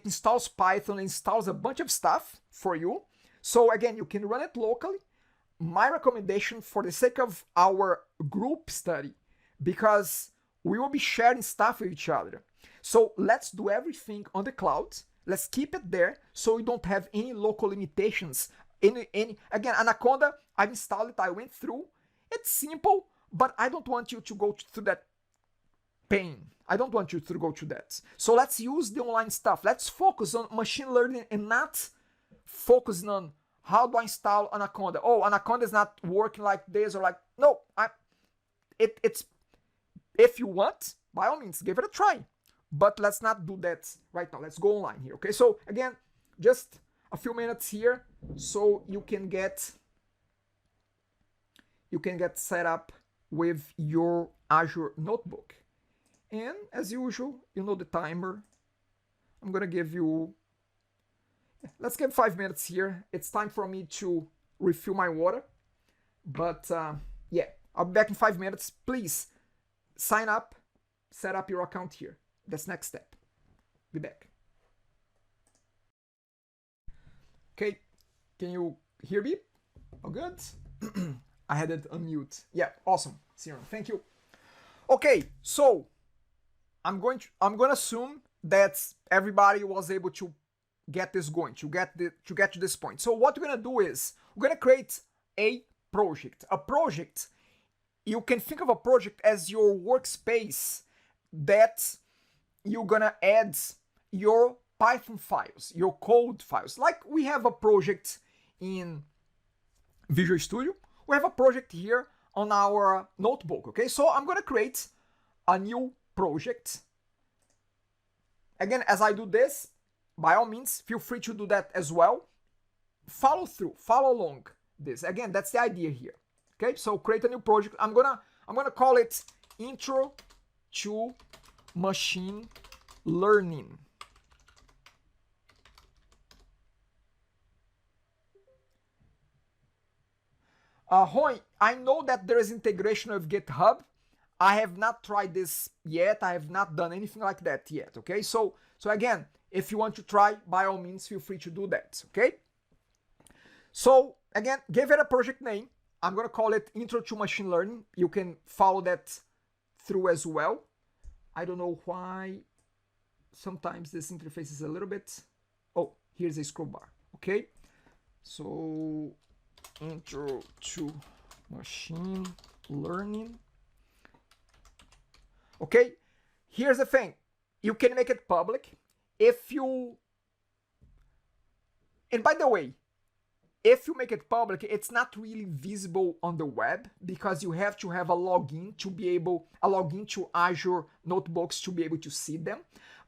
installs Python, installs a bunch of stuff for you. So again, you can run it locally. My recommendation, for the sake of our group study, because we will be sharing stuff with each other. So let's do everything on the cloud. Let's keep it there so we don't have any local limitations. Again, Anaconda, I've installed it, I went through. It's simple, but I don't want you to go through that pain. I don't want you to go through that. So let's use the online stuff. Let's focus on machine learning and not focusing on how do I install Anaconda. Oh, Anaconda is not working like this or like, no, it's, if you want, by all means, give it a try. But let's not do that right now. Let's go online here, okay? So again, just a few minutes here so you can get set up with your Azure Notebook. And as usual, you know the timer. I'm gonna give you, let's give 5 minutes here. It's time for me to refill my water. But yeah, I'll be back in 5 minutes. Please sign up, set up your account here. That's next step. Be back. Okay, can you hear me? All good? I had it unmute. Yeah, awesome, Siren. Thank you. Okay, so I'm gonna assume that everybody was able to get this going, to get to this point. So what we're gonna do is we're gonna create a project. A project, you can think of a project as your workspace that you're gonna add your Python files, your code files. Like we have a project in Visual Studio, we have a project here on our notebook, okay? So I'm gonna create a new project. Again, as I do this, by all means, feel free to do that as well. Follow along this. Again, that's the idea here. Okay, so create a new project. I'm gonna call it Intro to Machine Learning. Roy, I know that there is integration with GitHub. I have not tried this yet. I have not done anything like that yet, okay? So again, if you want to try, by all means, feel free to do that, okay? So again, give it a project name. I'm gonna call it Intro to Machine Learning. You can follow that through as well. I don't know why sometimes this interface is a little bit, oh, here's a scroll bar, okay? So Intro to machine learning. Okay, here's the thing. You can make it public if you, and by the way, if you make it public, it's not really visible on the web because you have to have a login to Azure Notebooks to be able to see them.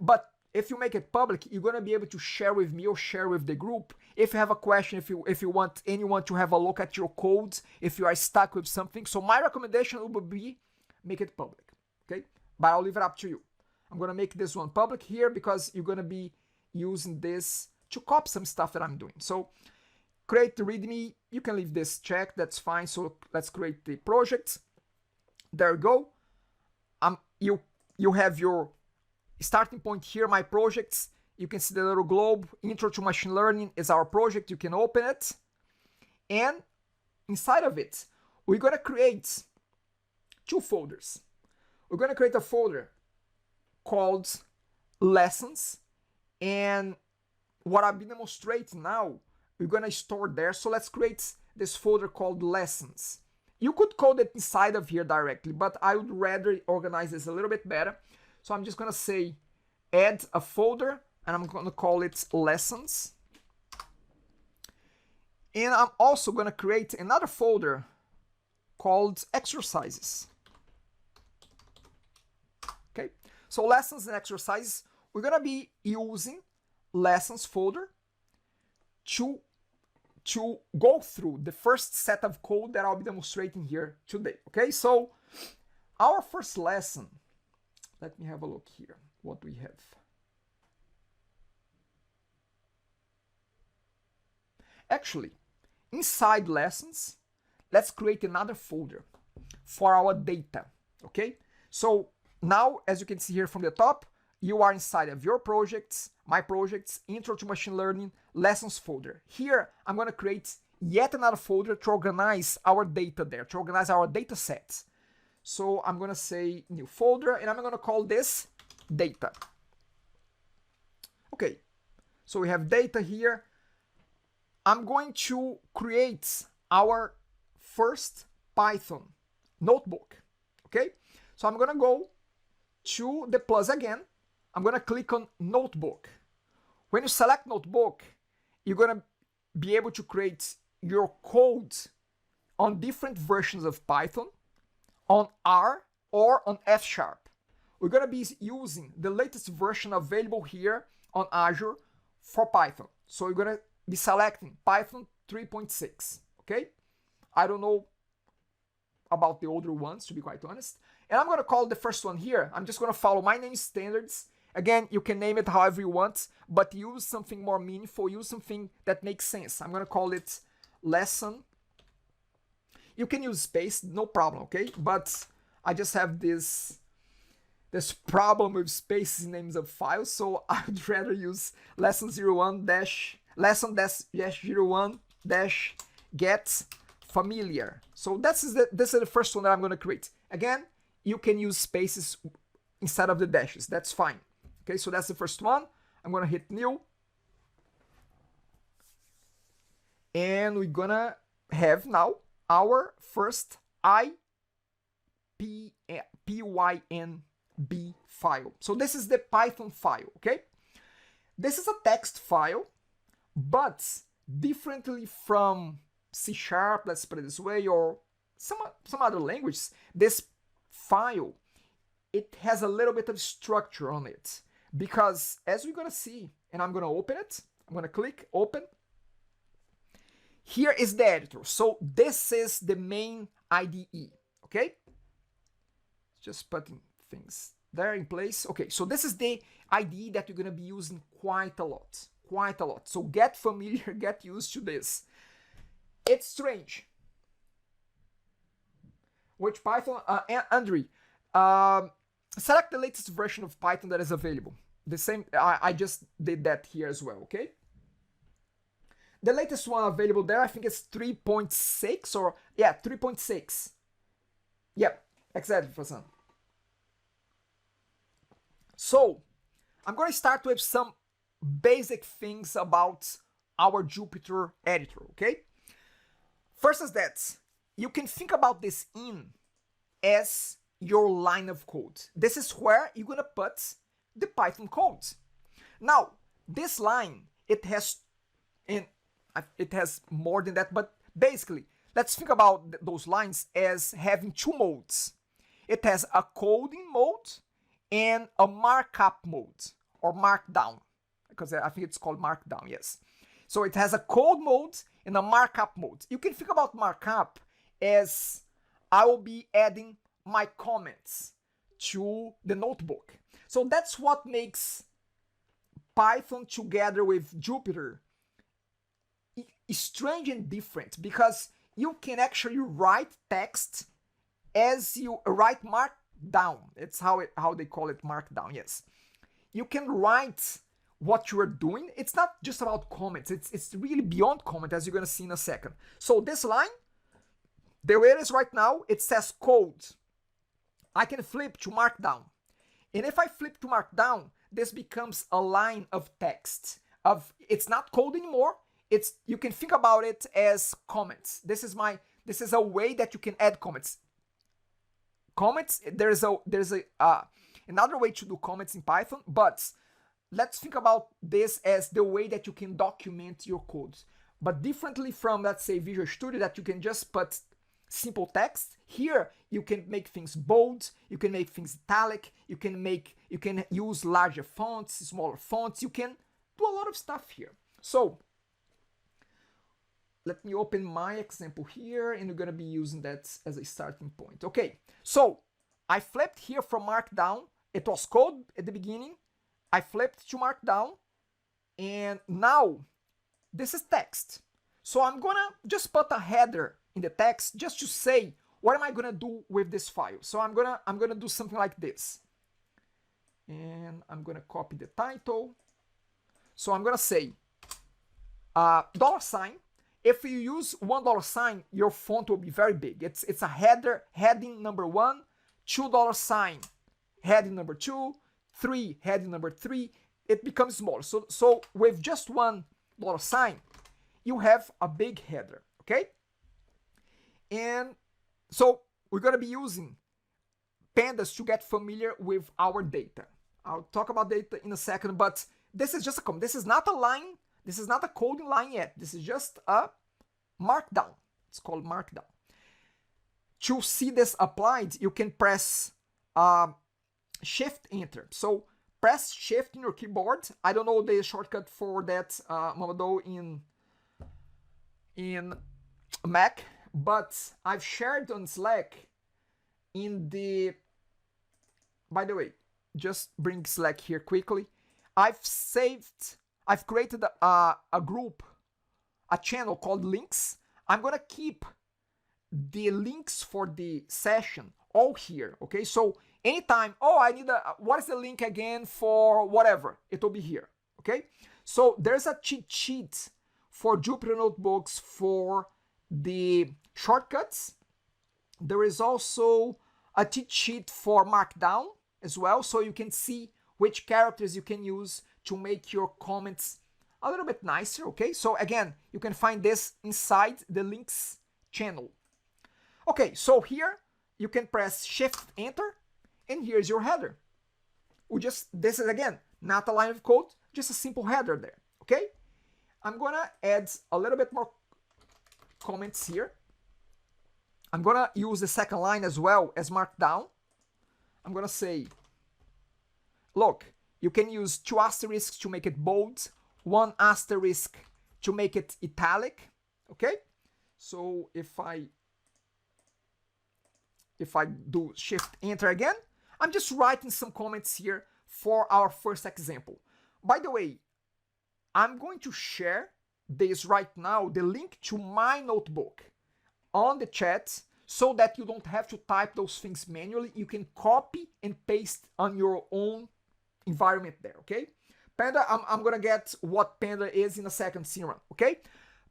But if you make it public, you're gonna be able to share with me or share with the group. If you have a question, if you want anyone to have a look at your codes, if you are stuck with something. So my recommendation would be make it public, okay? But I'll leave it up to you. I'm gonna make this one public here because you're gonna be using this to copy some stuff that I'm doing. So create the README, you can leave this checked, that's fine. So let's create the project. There you go. You have your starting point here, my projects. You can see the little globe. Intro to machine learning is our project. You can open it. And inside of it, we're gonna create two folders. We're gonna create a folder called lessons. And what I've been demonstrating now, we're gonna store there. So let's create this folder called lessons. You could code it inside of here directly, but I would rather organize this a little bit better. So I'm just gonna say add a folder and I'm gonna call it lessons. And I'm also gonna create another folder called exercises. Okay, so lessons and exercises, we're gonna be using lessons folder to go through the first set of code that I'll be demonstrating here today. Okay, so our first lesson, let me have a look here, what we have. Actually, inside lessons, let's create another folder for our data, okay? So now, as you can see here from the top, you are inside of your projects, my projects, intro to machine learning, lessons folder. Here, I'm gonna create yet another folder to organize our data there, to organize our data sets. So I'm gonna say new folder and I'm gonna call this data. Okay, so we have data here. I'm going to create our first Python notebook. Okay, so I'm gonna go to the plus again. I'm gonna click on notebook. When you select notebook, you're gonna be able to create your code on different versions of Python, on R or on F#. We're gonna be using the latest version available here on Azure for Python. So you're gonna be selecting Python 3.6, okay? I don't know about the older ones, to be quite honest. And I'm gonna call the first one here. I'm just gonna follow my name standards. Again, you can name it however you want, but use something more meaningful, use something that makes sense. I'm gonna call it lesson. You can use space, no problem, okay? But I just have this problem with spaces in names of files, so I'd rather use lesson01 lesson-01 get familiar. So this is the first one that I'm gonna create. Again, you can use spaces instead of the dashes, that's fine. Okay, so that's the first one. I'm gonna hit new. And we're gonna have now our first pynb file. So this is the Python file, okay? This is a text file, but differently from C#, let's put it this way, or some other languages, this file, it has a little bit of structure on it. Because as we're gonna see, and I'm gonna open it, I'm gonna click open. Here is the editor. So this is the main IDE, okay? Just putting things there in place. Okay, so this is the IDE that you're gonna be using quite a lot. So get familiar, get used to this. It's strange. Which Python, Andre, select the latest version of Python that is available. The same, I just did that here as well, okay? The latest one available there, I think it's 3.6 or, yeah, 3.6. Yep, exactly, Fasan. So, I'm going to start with some basic things about our Jupyter editor, okay? First is that you can think about this in as your line of code. This is where you're gonna put the Python code. Now, this line, it has more than that, but basically, let's think about those lines as having two modes. It has a coding mode and a markup mode, or markdown, because I think it's called markdown, yes. So it has a code mode and a markup mode. You can think about markup as I will be adding my comments to the notebook. So that's what makes Python together with Jupyter strange and different, because you can actually write text as you write markdown. It's how they call it, markdown, yes. You can write what you're doing. It's not just about comments. It's really beyond comment, as you're gonna see in a second. So this line, the way it is right now, it says code. I can flip to markdown. And if I flip to markdown, this becomes a line of text. It's not code anymore. You can think about it as comments. This is a way that you can add comments. Comments, there's another way to do comments in Python, but let's think about this as the way that you can document your code. But differently from, let's say, Visual Studio, that you can just put simple text, here you can make things bold, you can make things italic, you can use larger fonts, smaller fonts, you can do a lot of stuff here. So let me open my example here, and we're gonna be using that as a starting point. Okay, so I flipped here from markdown. It was code at the beginning. I flipped to markdown, and now this is text. So I'm gonna just put a header in the text just to say what am I gonna do with this file. So I'm gonna do something like this, and I'm gonna copy the title. So I'm gonna say $. If you use $1, your font will be very big. It's a header, heading number 1, $2, heading number 2, 3, heading number 3. It becomes smaller. So with just $1, you have a big header, okay? And so we're gonna be using Pandas to get familiar with our data. I'll talk about data in a second, but this is just a comment. This is not a line. This is not a coding line yet. This is just a markdown. It's called markdown. To see this applied, you can press Shift Enter. So press Shift in your keyboard. I don't know the shortcut for that, Mamado, in Mac, but I've shared on Slack in the. By the way, just bring Slack here quickly. I've created a group, a channel called links. I'm gonna keep the links for the session all here, okay? So anytime, I need what is the link again for whatever, it will be here, okay? So there's a cheat sheet for Jupyter Notebooks for the shortcuts. There is also a cheat sheet for Markdown as well, so you can see which characters you can use to make your comments a little bit nicer, okay? So again, you can find this inside the links channel. Okay, so here you can press Shift Enter, and here's your header. This is again, not a line of code, just a simple header there, okay? I'm gonna add a little bit more comments here. I'm gonna use the second line as well as Markdown. I'm gonna say, look, you can use 2 asterisks to make it bold, 1 asterisk to make it italic, okay? So if I do Shift Enter again, I'm just writing some comments here for our first example. By the way, I'm going to share this right now, the link to my notebook on the chat, so that you don't have to type those things manually. You can copy and paste on your own environment there, okay? Panda, I'm gonna get what Panda is in a second, Siran, okay?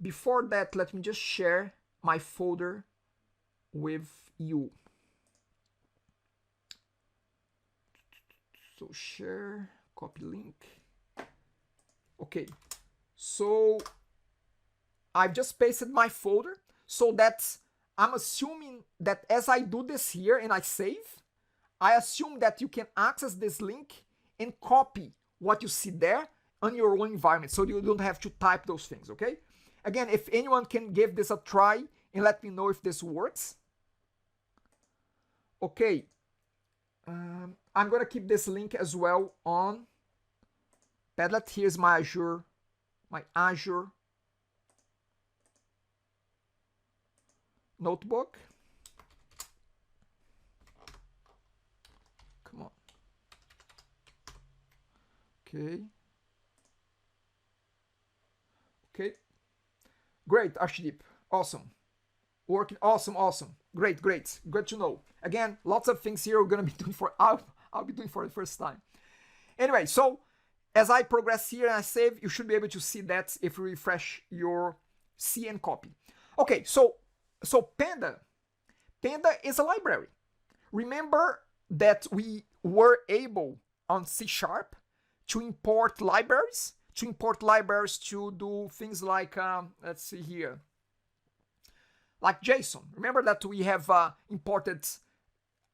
Before that, let me just share my folder with you. So share, copy link. Okay, so I've just pasted my folder so that I'm assuming that as I do this here and I save, I assume that you can access this link and copy what you see there on your own environment, so you don't have to type those things, okay? Again, if anyone can give this a try and let me know if this works. Okay, I'm gonna keep this link as well on Padlet. Here's my Azure Notebook. Come on. Okay. Okay. Great, Arshdeep. Awesome. Working. Awesome. Great. Good to know. Again, lots of things here we're gonna be doing I'll be doing for the first time. Anyway, so as I progress here and I save, you should be able to see that if you refresh your C and copy. Okay, so Panda is a library. Remember that we were able on C# to import libraries to do things like, let's see here, like JSON. Remember that we have imported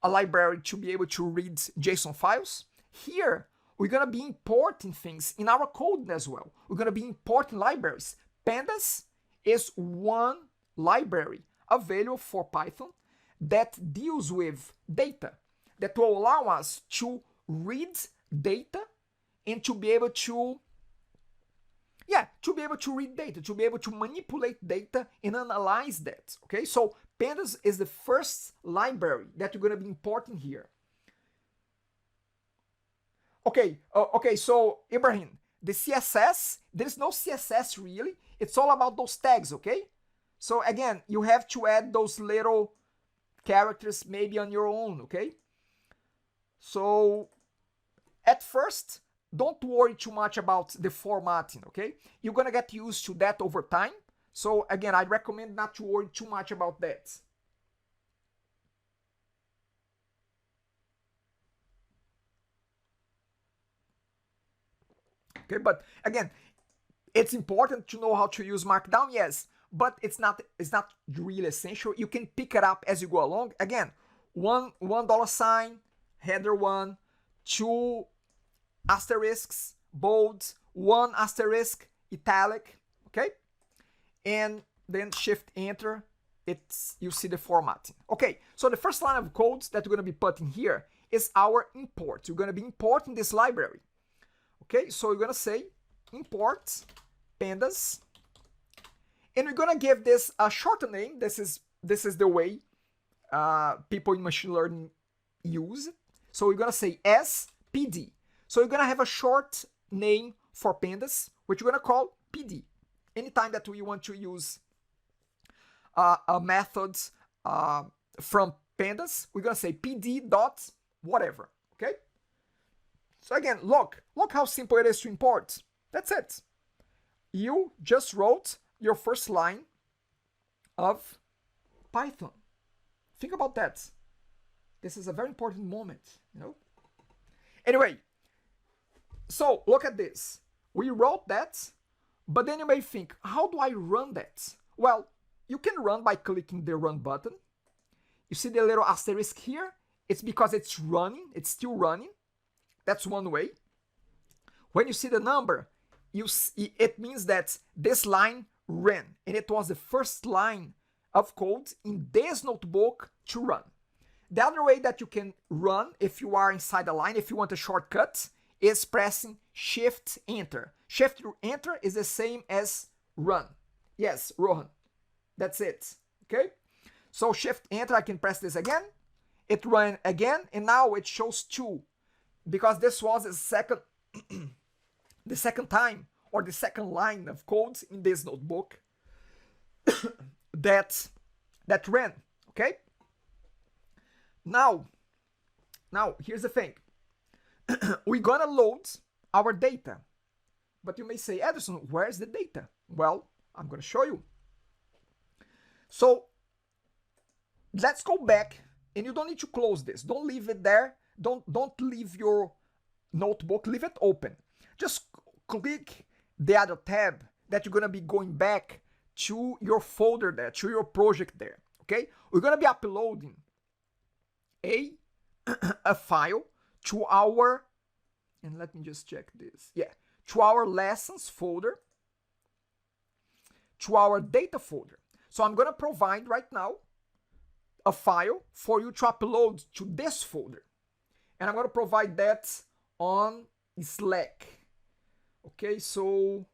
a library to be able to read JSON files? Here, we're gonna be importing things in our code as well. We're gonna be importing libraries. Pandas is one library available for Python that deals with data, that will allow us to read data and to be able to read data, to be able to manipulate data and analyze that, okay? So Pandas is the first library that you're gonna be importing here. Okay, so Ibrahim, the CSS, there's no CSS really, it's all about those tags, okay? So again, you have to add those little characters maybe on your own, okay? So at first, don't worry too much about the formatting, okay? You're gonna get used to that over time. So again, I recommend not to worry too much about that. Okay, but again, it's important to know how to use Markdown, yes, but it's not really essential. You can pick it up as you go along. Again, one $, header 1, 2 asterisks, bold, 1 asterisk, italic, okay? And then Shift Enter, you see the formatting. Okay, so the first line of code that we're gonna be putting here is our import. We're gonna be importing this library. Okay, so we're gonna say import pandas, and we're gonna give this a short name. This is the way people in machine learning use it. So we're gonna say SPD. So we're gonna have a short name for pandas, which we're gonna call PD. Anytime that we want to use a method from pandas, we're gonna say PD dot whatever. Okay. So again, look how simple it is to import. That's it. You just wrote your first line of Python. Think about that. This is a very important moment, you know? Anyway, so look at this. We wrote that, but then you may think, how do I run that? Well, you can run by clicking the run button. You see the little asterisk here? It's because it's running, it's still running. That's one way. When you see the number, it means that this line ran, and it was the first line of code in this notebook to run. The other way that you can run if you are inside a line, if you want a shortcut, is pressing Shift Enter. Shift Enter is the same as run. Yes, Rohan. That's it. Okay? So Shift Enter, I can press this again. It ran again, and now it shows 2. Because this was the second time or the second line of code in this notebook that ran, okay? Now here's the thing. We're gonna load our data. But you may say, Edison, where's the data? Well, I'm gonna show you. So let's go back, and you don't need to close this. Don't leave it there. Don't leave your notebook, leave it open. Just click the other tab that you're gonna be going back to your folder there, to your project there, okay? We're gonna be uploading a file to our, and let me just check this, yeah, to our lessons folder, to our data folder. So I'm gonna provide right now a file for you to upload to this folder. And I'm gonna provide that on Slack. Okay, so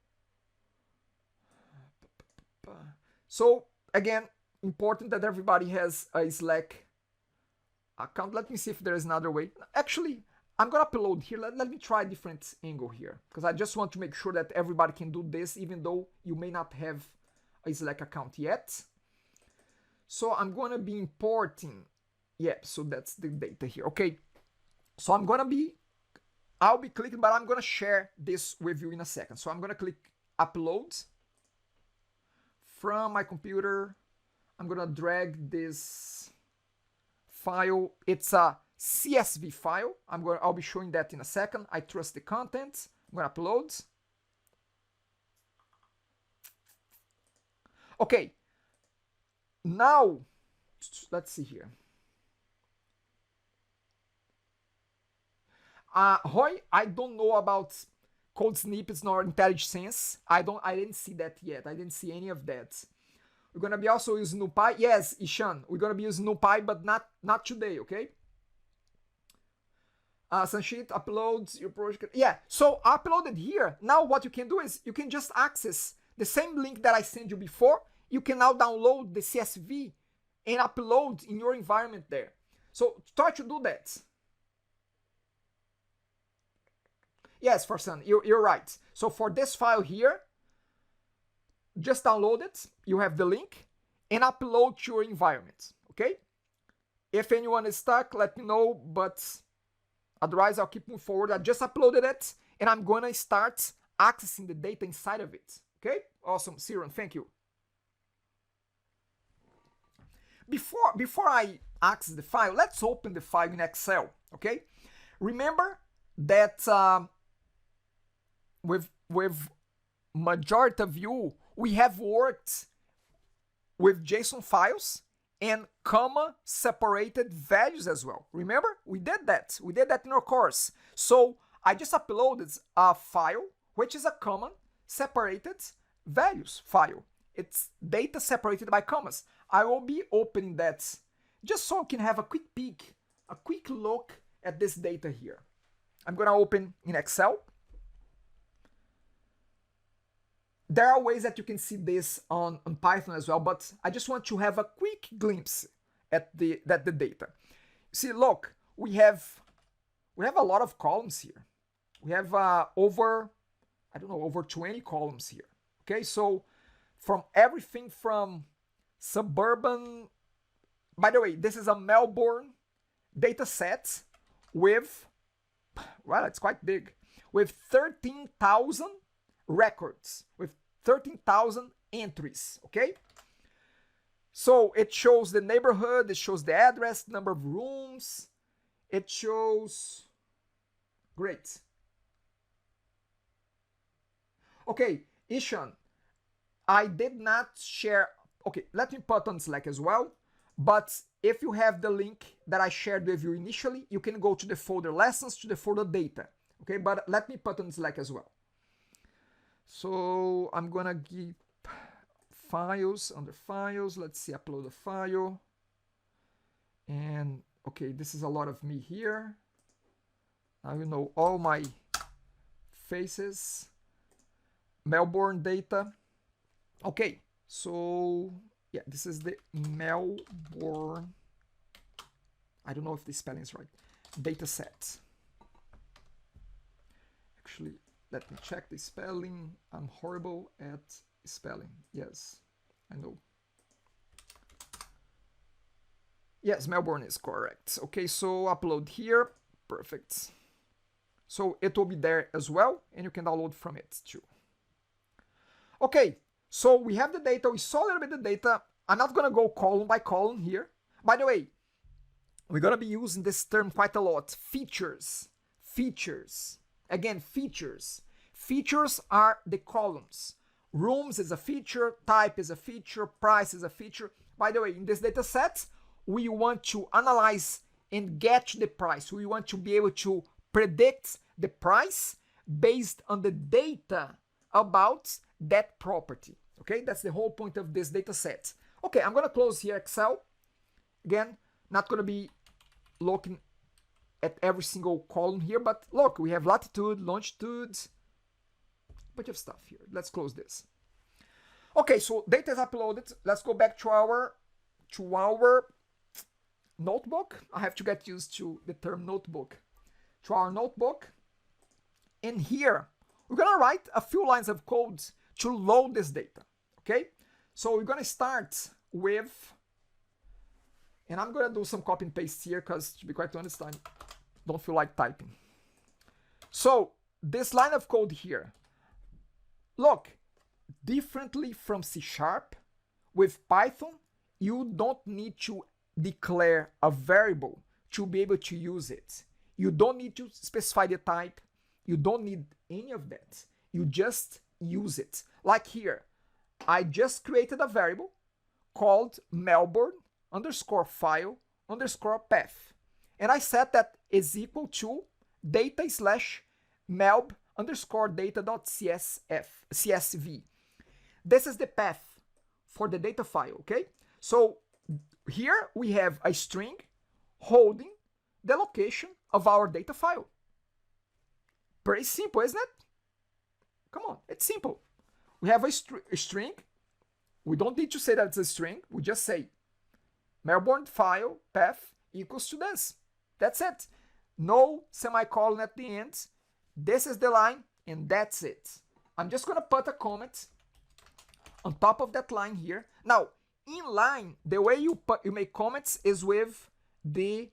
again, important that everybody has a Slack account. Let me see if there is another way. Actually, I'm gonna upload here. Let me try a different angle here, because I just want to make sure that everybody can do this, even though you may not have a Slack account yet. So I'm gonna be importing, yeah, so that's the data here. Okay, so I'll be clicking, but I'm gonna share this with you in a second. So I'm gonna click upload from my computer. I'm gonna drag this file. It's a CSV file. I'll be showing that in a second. I trust the content. I'm gonna upload. Okay. Now, let's see here. Roy, I don't know about code snippets nor IntelliSense. I didn't see that yet. I didn't see any of that. We're gonna be also using NumPy. Yes, Ishan, we're gonna be using NumPy, but not today, okay? Sanshit uploads your project. Yeah, so uploaded here. Now what you can do is you can just access the same link that I sent you before. You can now download the CSV and upload in your environment there. So try to do that. Yes, Farsan, you're right. So for this file here, just download it. You have the link and upload to your environment, okay? If anyone is stuck, let me know, but otherwise I'll keep moving forward. I just uploaded it and I'm gonna start accessing the data inside of it, okay? Awesome, Siron, thank you. Before I access the file, let's open the file in Excel, okay? Remember that with majority of you, we have worked with JSON files and comma separated values as well. Remember, we did that in our course. So I just uploaded a file which is a comma separated values file. It's data separated by commas. I will be opening that just so I can have a quick peek, a quick look at this data here. I'm gonna open in Excel. There are ways that you can see this on Python as well, but I just want to have a quick glimpse at the data. See, look, we have a lot of columns here. We have over 20 columns here. Okay, so from everything from suburban, by the way, this is a Melbourne data set with, well, it's quite big, with 13,000 records, with 13,000 entries, okay? So it shows the neighborhood, it shows the address, number of rooms, it shows, great. Okay, Ishan, I did not share, okay, let me put on Slack as well, but if you have the link that I shared with you initially, you can go to the folder lessons, to the folder data, okay, but let me put on Slack as well. So I'm gonna keep files, under files, let's see, upload a file, and okay, this is a lot of me here. Now you know all my faces, Melbourne data. Okay, so yeah, this is the Melbourne, I don't know if the spelling is right, data set. Actually, let me check the spelling. I'm horrible at spelling. Yes, I know. Yes, Melbourne is correct. Okay, so upload here. Perfect. So it will be there as well, and you can download from it too. Okay, so we have the data. We saw a little bit of the data. I'm not going to go column by column here. By the way, we're going to be using this term quite a lot. Features. Features. Again, features. Features are the columns. Rooms is a feature, type is a feature, price is a feature. By the way, in this data set, we want to analyze and get the price. We want to be able to predict the price based on the data about that property. Okay, that's the whole point of this data set. Okay, I'm gonna close here Excel. Again, not gonna be looking at every single column here, but look, we have latitude, longitude, bunch of stuff here. Let's close this. Okay, so data is uploaded. Let's go back to our notebook. I have to get used to the term notebook. To our notebook. And here, we're gonna write a few lines of code to load this data. Okay? So we're gonna start with, and I'm gonna do some copy and paste here because to be quite honest, I don't feel like typing. So this line of code here, look, differently from C#, with Python, you don't need to declare a variable to be able to use it. You don't need to specify the type. You don't need any of that. You just use it. Like here, I just created a variable called Melbourne underscore file underscore path. And I set that is equal to data slash melb underscore data.csv. This is the path for the data file, okay? So here we have a string holding the location of our data file. Pretty simple, isn't it? Come on, it's simple. We have a string. We don't need to say that it's a string. We just say Melbourne file path equals to this. That's it. No semicolon at the end. This is the line, and that's it. I'm just going to put a comment on top of that line here. Now, in line, the way you make comments is with the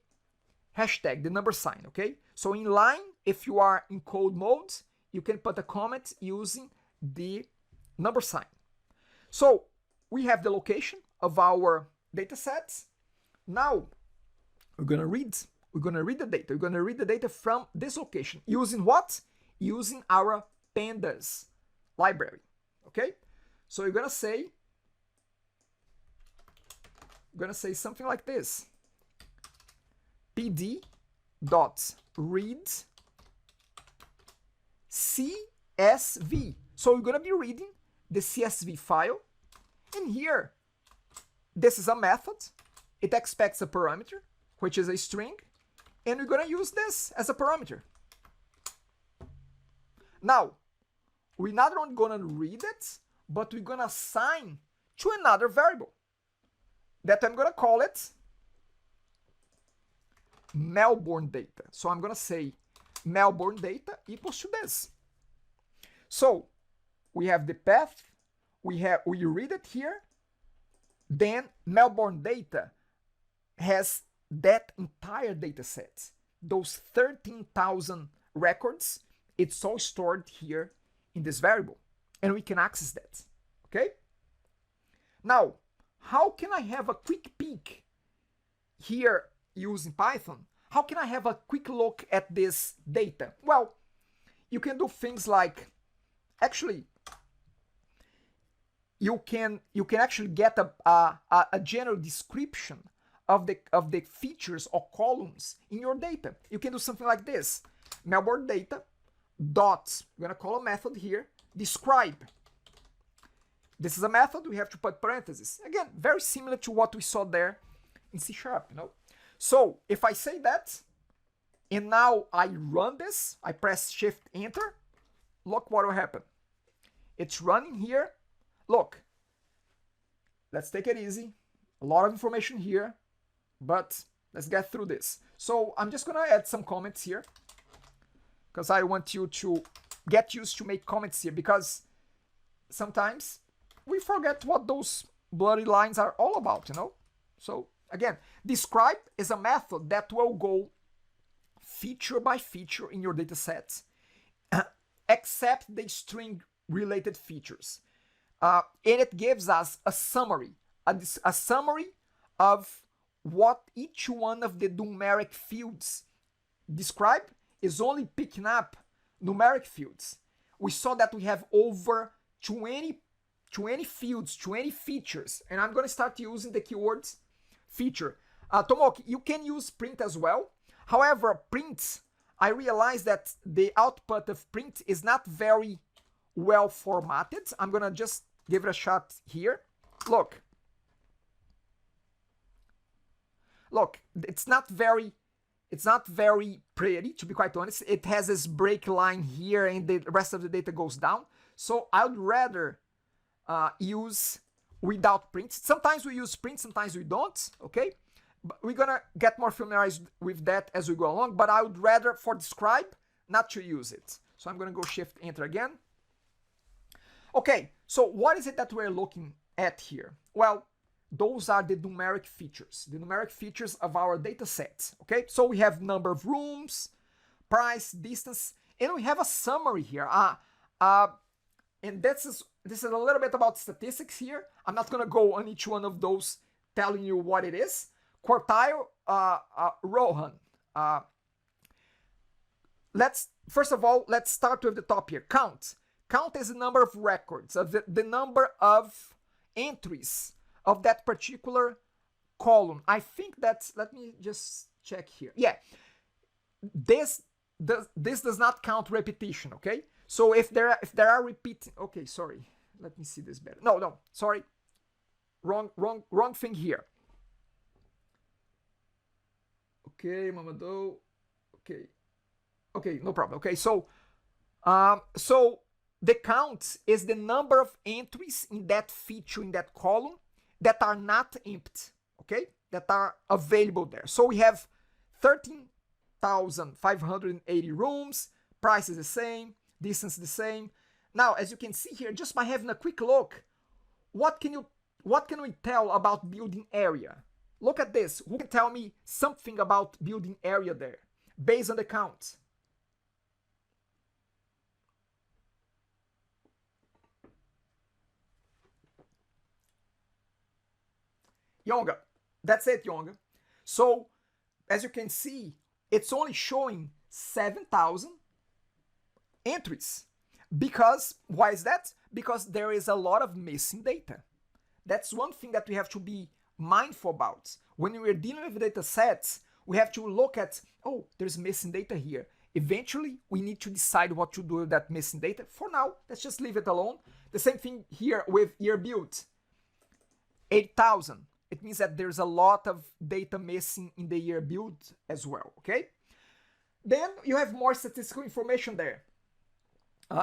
hashtag, the number sign, okay? So in line, if you are in code mode, you can put a comment using the number sign. So we have the location of our data sets. Now we're gonna read the data. We're gonna read the data from this location using what? Using our Pandas library. Okay? So you're gonna say something like this. pd dot read CSV. So you're gonna be reading the CSV file, and here this is a method. It expects a parameter, which is a string, and we're gonna use this as a parameter. Now, we're not only gonna read it, but we're gonna assign to another variable that I'm gonna call it Melbourne data. So I'm gonna say Melbourne data equals to this. So we have the path, we read it here, then Melbourne data has that entire data set. Those 13,000 records, it's all stored here in this variable, and we can access that, okay? Now, how can I have a quick peek here using Python? How can I have a quick look at this data? Well, you can do things like, actually, you can actually get a general description of the features or columns in your data. You can do something like this. Melbourne data dot, we're gonna call a method here, describe. This is a method, we have to put parentheses. Again, very similar to what we saw there in C#, you know? So if I say that, and now I run this, I press Shift Enter, look what will happen. It's running here. Look, let's take it easy. A lot of information here, but let's get through this. So I'm just gonna add some comments here because I want you to get used to make comments here, because sometimes we forget what those bloody lines are all about, you know? So again, describe is a method that will go feature by feature in your data set, except the string related features. And it gives us a summary, a summary of what each one of the numeric fields describe is only picking up numeric fields. We saw that we have over 20 to any fields, to any features, and I'm going to start using the keywords feature. Tomoki, you can use print as well. However, print, I realize that the output of print is not very well formatted. I'm going to just give it a shot here. Look, it's not very pretty, to be quite honest. It has this break line here and the rest of the data goes down. So I would rather use without print. Sometimes we use print, sometimes we don't, okay? But we're gonna get more familiarized with that as we go along, but I would rather, for describe, not to use it. So I'm gonna go Shift Enter again. Okay, so what is it that we're looking at here? Well, those are the numeric features of our data set, okay? So we have number of rooms, price, distance, and we have a summary here. And this is a little bit about statistics here. I'm not gonna go on each one of those telling you what it is. Quartile, Rohan. First of all, let's start with the top here. Count. Count is the number of records, of the number of entries of that particular column. I think that's, let me just check here. Yeah, this does not count repetition, okay? So if there are repeating, okay, sorry, let me see this better. No, sorry, wrong thing here. Okay, Mamadou, okay, no problem. Okay, so the count is the number of entries in that feature, in that column, that are not empty, okay? That are available there. So we have 13,580 rooms, price is the same, distance the same. Now, as you can see here, just by having a quick look, what can we tell about building area? Look at this. Who can tell me something about building area there based on the count? Yonga. That's it, Yonga. So, as you can see, it's only showing 7,000 entries. Because, why is that? Because there is a lot of missing data. That's one thing that we have to be mindful about. When we're dealing with data sets, we have to look at, oh, there's missing data here. Eventually, we need to decide what to do with that missing data. For now, let's just leave it alone. The same thing here with year built. 8,000. It means that there's a lot of data missing in the year built as well, okay? Then you have more statistical information there.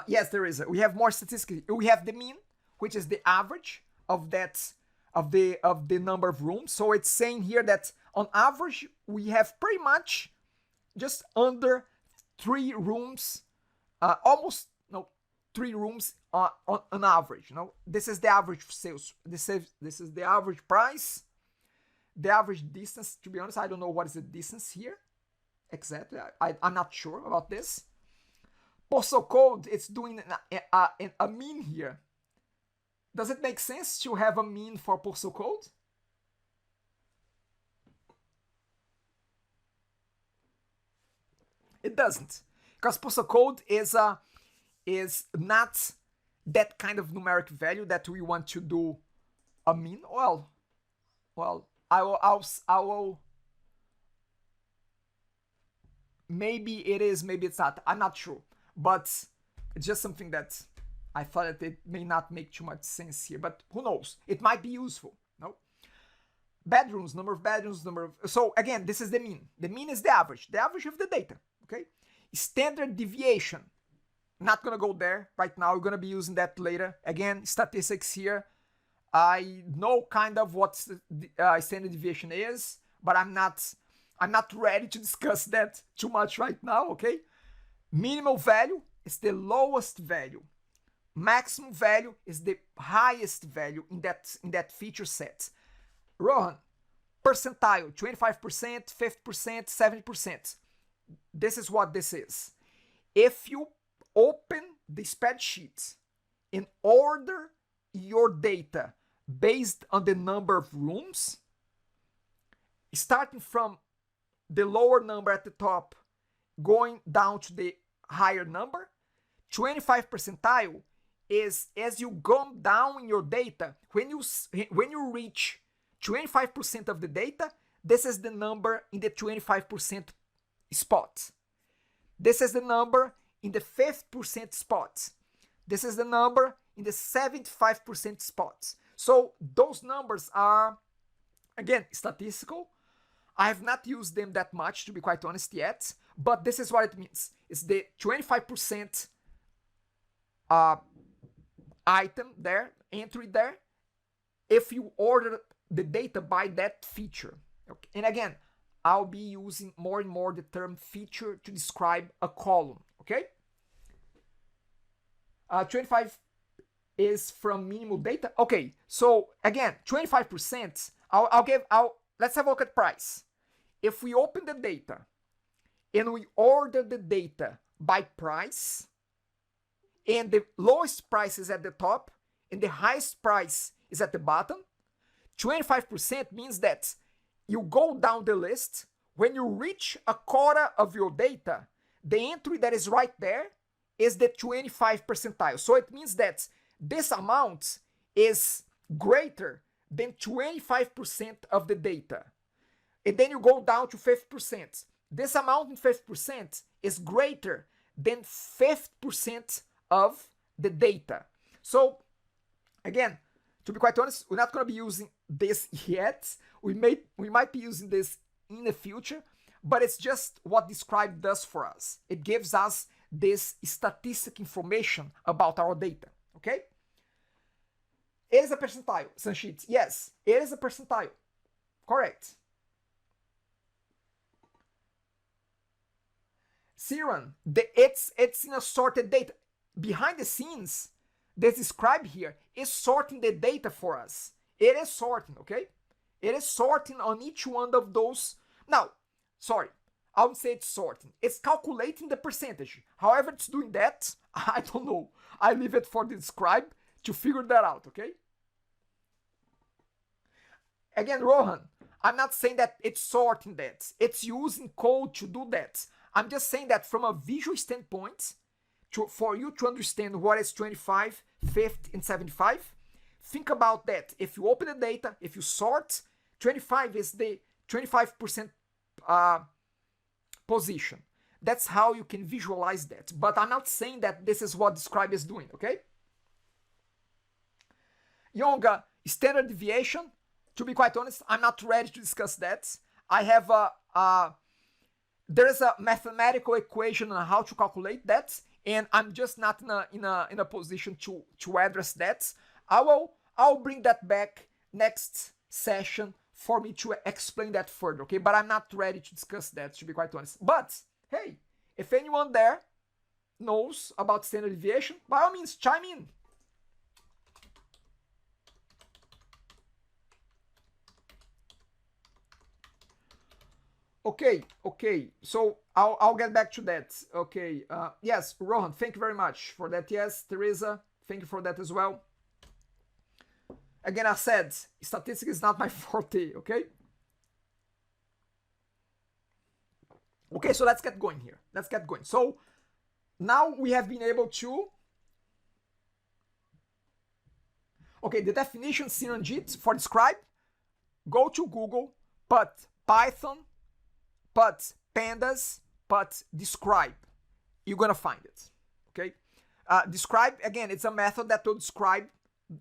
Yes, there is. We have more statistics. We have the mean, which is the average of that of the number of rooms. So it's saying here that on average we have pretty much just under 3 rooms, almost 3 rooms on average. This is the average sales. This is the average price, the average distance. To be honest, I don't know what is the distance here exactly. I'm not sure about this. Postal code, it's doing a mean here. Does it make sense to have a mean for postal code? It doesn't, because postal code is not that kind of numeric value that we want to do a mean. Well, I will. Maybe it is, maybe it's not. I'm not sure, but it's just something that I thought that it may not make too much sense here, but who knows? It might be useful. No. Bedrooms, number of bedrooms, so again, this is the mean. The mean is the average of the data. Okay. Standard deviation. Not gonna go there right now. We're gonna be using that later. Again, statistics here. I know kind of what standard deviation is, but I'm not ready to discuss that too much right now. Okay. Minimal value is the lowest value. Maximum value is the highest value in that feature set. Rohan, percentile, 25%, 50%, 70%. This is what this is. If you open the spreadsheet and order your data based on the number of rooms, starting from the lower number at the top, going down to the higher number, 25 percentile is as you go down in your data, when you reach 25% of the data, this is the number in the 25% spot. This is the number in the 50% spot. This is the number in the 75% spots. So those numbers are, again, statistical. I have not used them that much, to be quite honest, yet, but this is what it means. It's the 25% item there, entry there, if you order the data by that feature. Okay. And again, I'll be using more and more the term feature to describe a column, okay? 25 is from minimal data. Okay, so again, 25%, let's have a look at price. If we open the data and we order the data by price, and the lowest price is at the top and the highest price is at the bottom, 25% means that you go down the list. When you reach a quarter of your data, the entry that is right there is the 25 percentile. So it means that this amount is greater than 25% of the data. And then you go down to 50%. This amount in 50% is greater than 50% of the data. So again, to be quite honest, we're not going to be using this yet. We might be using this in the future, but it's just what Describe does for us. It gives us this statistic information about our data, okay? It is a percentile, Sanchit. Yes, it is a percentile. Correct. Siran, it's in a sorted data. Behind the scenes, the Describe here is sorting the data for us. It is sorting, okay? It is sorting on each one of those. Now, sorry, I would say it's sorting. It's calculating the percentage. However it's doing that, I don't know. I leave it for the Describe to figure that out, okay? Again, Rohan, I'm not saying that it's sorting that. It's using code to do that. I'm just saying that from a visual standpoint, for you to understand what is 25, 50, and 75, think about that. If you open the data, if you sort, 25 is the 25% position. That's how you can visualize that. But I'm not saying that this is what Describe is doing, okay? Yonga, standard deviation, to be quite honest, I'm not ready to discuss that. I have there is a mathematical equation on how to calculate that, and I'm just not in a position to address that. I'll bring that back next session for me to explain that further, okay? But I'm not ready to discuss that, to be quite honest. But hey, if anyone there knows about standard deviation, by all means, chime in. Okay, so I'll get back to that. Okay, yes, Rohan, thank you very much for that. Yes, Teresa, thank you for that as well. Again, I said, statistics is not my forte, okay? Okay, so let's get going here. Let's get going. So now we have been able to... Okay, the definition, Siranjit, for Describe, go to Google, put Python, put Pandas, put Describe. You're gonna find it, okay? Describe, again, it's a method that will describe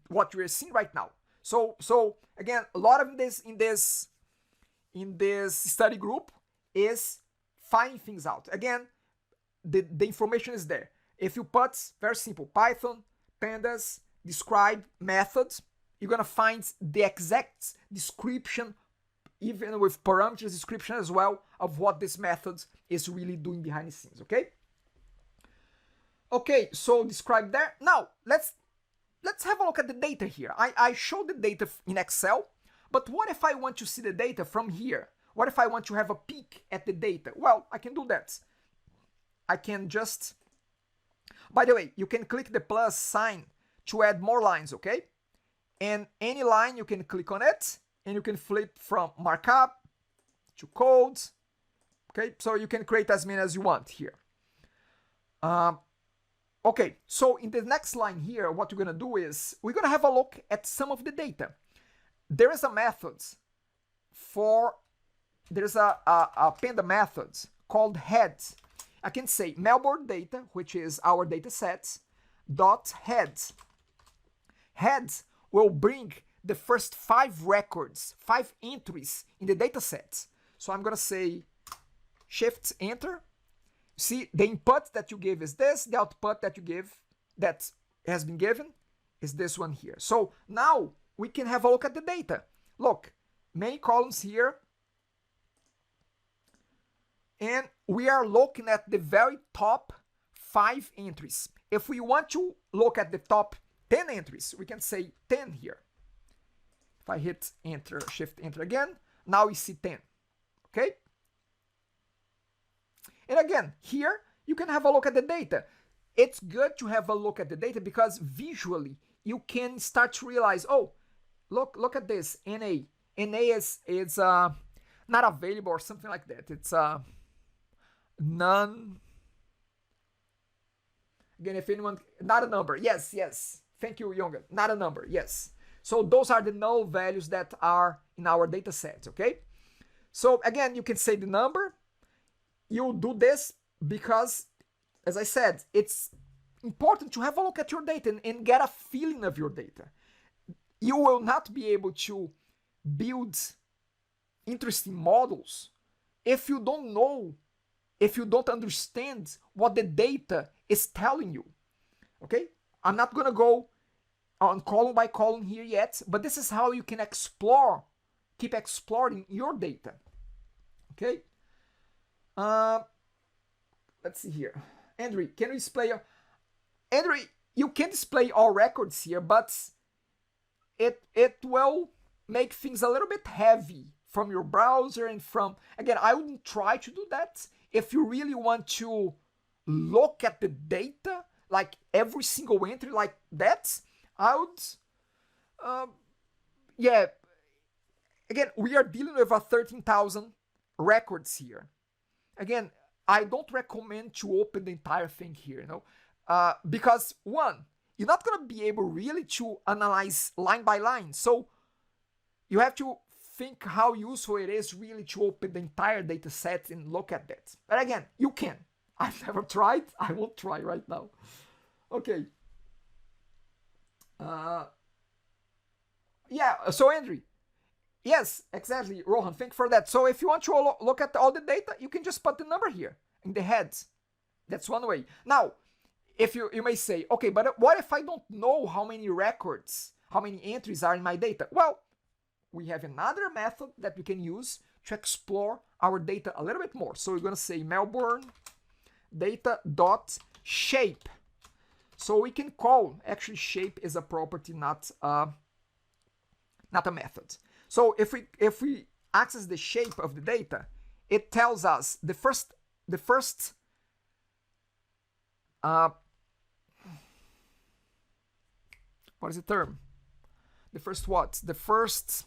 what you're seeing right now. So again, a lot of this in this study group is finding things out. Again, the information is there. If you put, very simple, Python, Pandas, Describe, methods, you're gonna find the exact description, even with parameters description as well, of what this method is really doing behind the scenes, okay? Okay, so Describe there. Now, let's have a look at the data here. I showed the data in Excel, but what if I want to see the data from here? What if I want to have a peek at the data? Well, I can do that. I can just... By the way, you can click the plus sign to add more lines, okay? And any line, you can click on it, and you can flip from markup to code, okay? So you can create as many as you want here. Okay, so in the next line here, what we're gonna do is we're gonna have a look at some of the data. There is a method for, there's a Panda method called heads. I can say Melbourne data, which is our data sets, dot heads. Heads will bring the first 5 records, 5 entries in the data sets. So I'm gonna say Shift Enter. See, the input that you give is this, the output that you give, that has been given, is this one here. So now we can have a look at the data. Look, many columns here, and we are looking at the very top 5 entries. If we want to look at the top 10 entries, we can say 10 here. If I hit Enter, Shift Enter again, now we see 10, okay? And again, here you can have a look at the data. It's good to have a look at the data because visually you can start to realize, oh, look at this, NA. NA is not available or something like that. It's none. Again, if anyone, not a number. Yes, yes. Thank you, Yonga. Not a number. Yes. So those are the null values that are in our data set, okay? So again, you can say the number. You do this because, as I said, it's important to have a look at your data and get a feeling of your data. You will not be able to build interesting models if you don't know, if you don't understand what the data is telling you. Okay? I'm not going to go on column by column here yet, but this is how you can explore, keep exploring your data. Okay? Let's see here. Andrew, can you display your... Andrew, you can display all records here, but it will make things a little bit heavy from your browser and from... Again, I wouldn't try to do that. If you really want to look at the data, like every single entry like that, I would... yeah. Again, we are dealing with a 13,000 records here. Again, I don't recommend to open the entire thing here, you know, because one, you're not going to be able really to analyze line by line. So you have to think how useful it is really to open the entire data set and look at that. But again, you can. I've never tried. I won't try right now. Okay. Yeah, so Andrew. Yes, exactly, Rohan, thank you for that. So if you want to look at all the data, you can just put the number here in the heads. That's one way. Now, if you may say, okay, but what if I don't know how many records, how many entries are in my data? Well, we have another method that we can use to explore our data a little bit more. So we're going to say Melbourne data.shape. So we can call, actually shape is a property, not a method. So if we access the shape of the data, it tells us the first what is the term? The first what? The first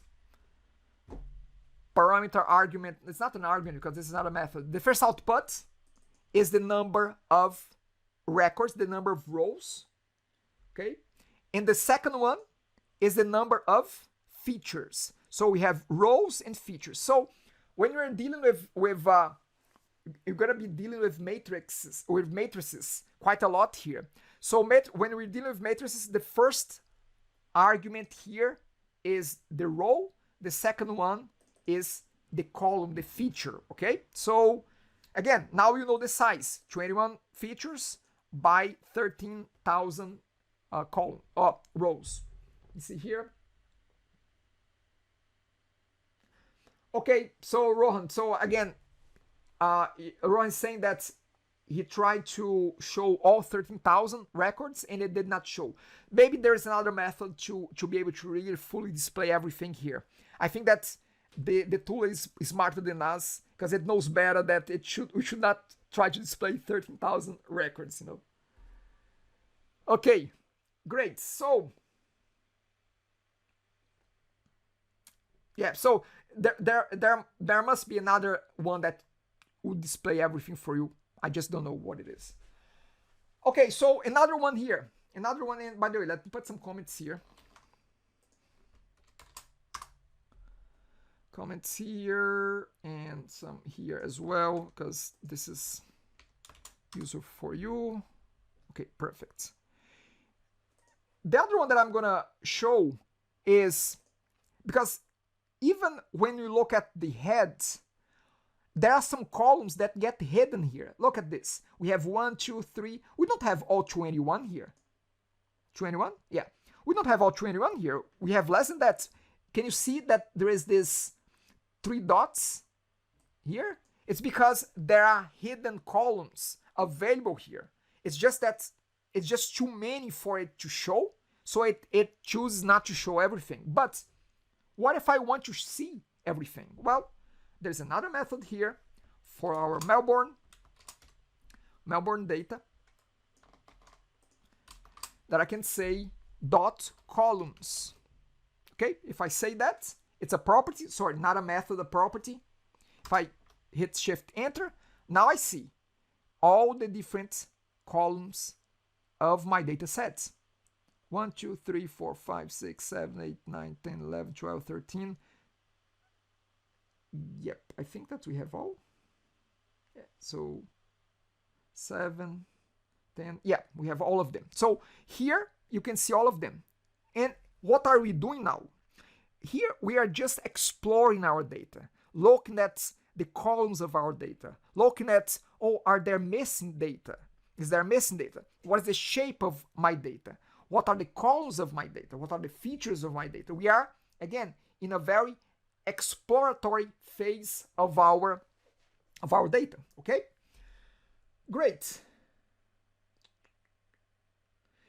parameter argument. It's not an argument because this is not a method. The first output is the number of records, the number of rows. Okay? And the second one is the number of features. So we have rows and features. So when you're dealing with you're gonna be dealing with matrices quite a lot here. So when we're dealing with matrices, the first argument here is the row. The second one is the column, the feature. Okay. So again, now you know the size: 21 features by 13,000 rows. You see here. Okay, so Rohan, so again, Rohan is saying that he tried to show all 13,000 records and it did not show. Maybe there's another method to be able to really fully display everything here. I think that the tool is smarter than us because it knows better that we should not try to display 13,000 records, you know. Okay, great. So yeah, so there must be another one that would display everything for you. I just don't know what it is. Okay, so another one here. Another one, and by the way, let me put some comments here. Comments here and some here as well, because this is useful for you. Okay, perfect. The other one that I'm gonna show is, because even when you look at the head, there are some columns that get hidden here. Look at this. We have 1, 2, 3. We don't have all 21 here. 21? Yeah. We don't have all 21 here. We have less than that. Can you see that there is this 3 dots here? It's because there are hidden columns available here. It's just that it's just too many for it to show, so it chooses not to show everything. But what if I want to see everything? Well, there's another method here for our Melbourne data that I can say dot columns. Okay, if I say that, it's a property, sorry, not a method, a property. If I hit Shift Enter, now I see all the different columns of my data sets. 1, 2, 3, 4, 5, 6, 7, 8, 9, 10, 11, 12, 13. Yep, I think that we have all. Yeah, so 7, 10, yeah, we have all of them. So here you can see all of them. And what are we doing now? Here we are just exploring our data, looking at the columns of our data, looking at, oh, are there missing data? Is there missing data? What is the shape of my data? What are the columns of my data? What are the features of my data? We are, again, in a very exploratory phase of our data, okay? Great.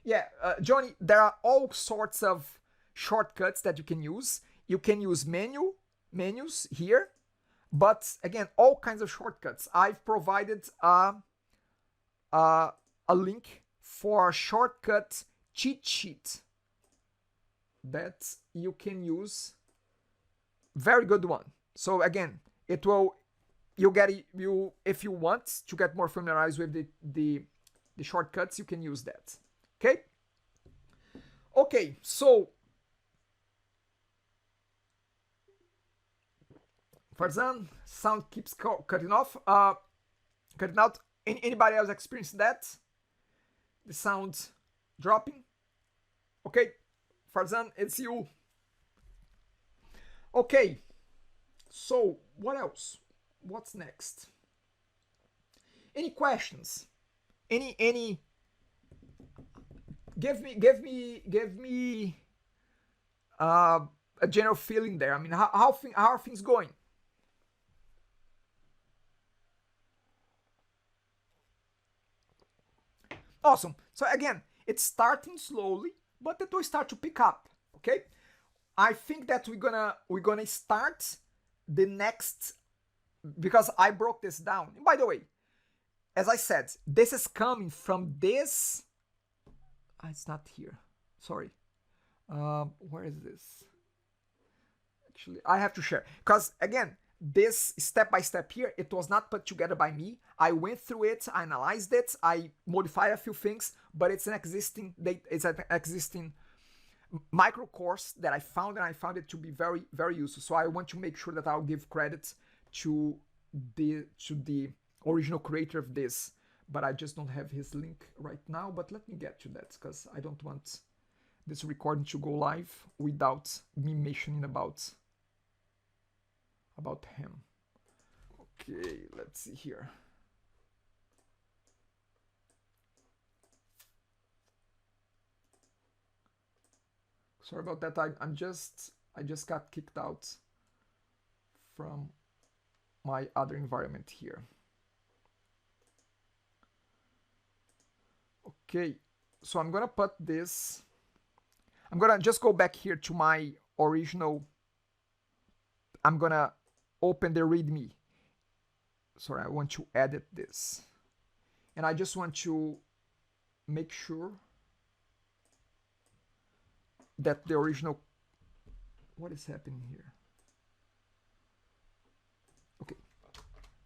Yeah, Johnny, there are all sorts of shortcuts that you can use. You can use menus here, but again, all kinds of shortcuts. I've provided a link for a shortcut cheat sheet that you can use. Very good one. So again, it will, if you want to get more familiarized with the shortcuts, you can use that. Okay. Okay, so Farzan, sound keeps cutting off. Cutting out. Anybody else experienced that? The sound dropping. Okay, Farzan, it's you. Okay, so what else? What's next? Any questions? Any? Give me a general feeling there. I mean, how are things going? Awesome. So again, it's starting slowly, but it will start to pick up. Okay. I think that we're gonna start the next, because I broke this down. And by the way, as I said, this is coming from this. It's not here. Sorry. Where is this? Actually, I have to share, because again, this step by step here, it was not put together by me. I went through it, I analyzed it, I modified a few things, but it's an existing micro course that I found, and I found it to be very, very useful. So I want to make sure that I'll give credit to the original creator of this, but I just don't have his link right now. But let me get to that, because I don't want this recording to go live without me mentioning about him. Okay, let's see here. Sorry about that. I just got kicked out from my other environment here. Okay, so I'm gonna put this. I'm gonna just go back here to my original. I'm gonna open the README. Sorry, I want to edit this, and I just want to make sure that the original, what is happening here? Okay,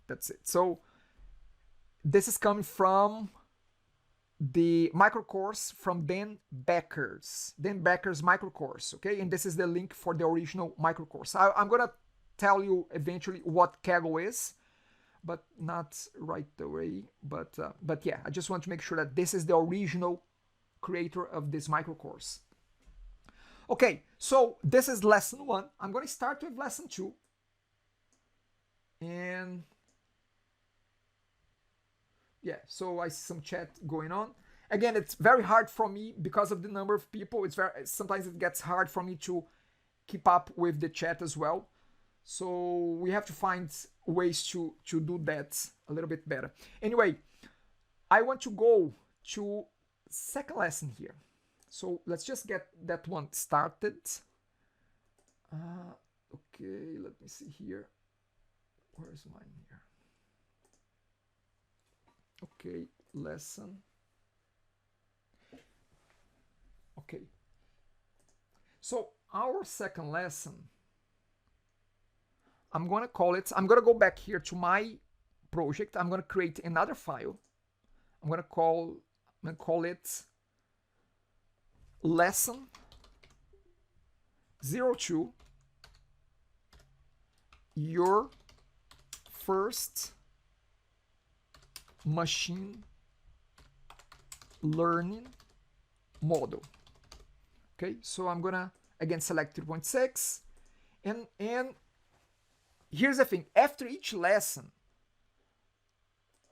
that's it. So this is coming from the micro course from Dan Becker's micro course, okay? And this is the link for the original micro course. I'm gonna tell you eventually what Kaggle is, but not right away. But yeah, I just want to make sure that this is the original creator of this micro course. Okay, so this is lesson 1. I'm gonna start with lesson 2. And yeah, so I see some chat going on. Again, it's very hard for me because of the number of people. Sometimes it gets hard for me to keep up with the chat as well. So we have to find ways to do that a little bit better. Anyway, I want to go to second lesson here. So let's just get that one started. Okay, let me see here. Where's mine here? Okay, lesson. Okay. So our second lesson, I'm going to call it, I'm going to go back here to my project. I'm going to create another file. I'm going to call it lesson 02, your first machine learning model. Okay, so I'm gonna again select 3.6, and here's the thing: after each lesson,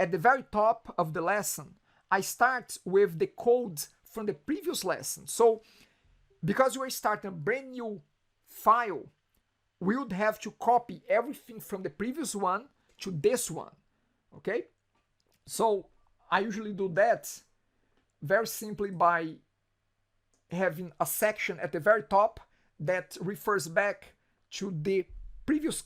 at the very top of the lesson, I start with the code from the previous lesson. So because we're starting a brand new file, we would have to copy everything from the previous one to this one. Okay, so I usually do that very simply by having a section at the very top that refers back to the previous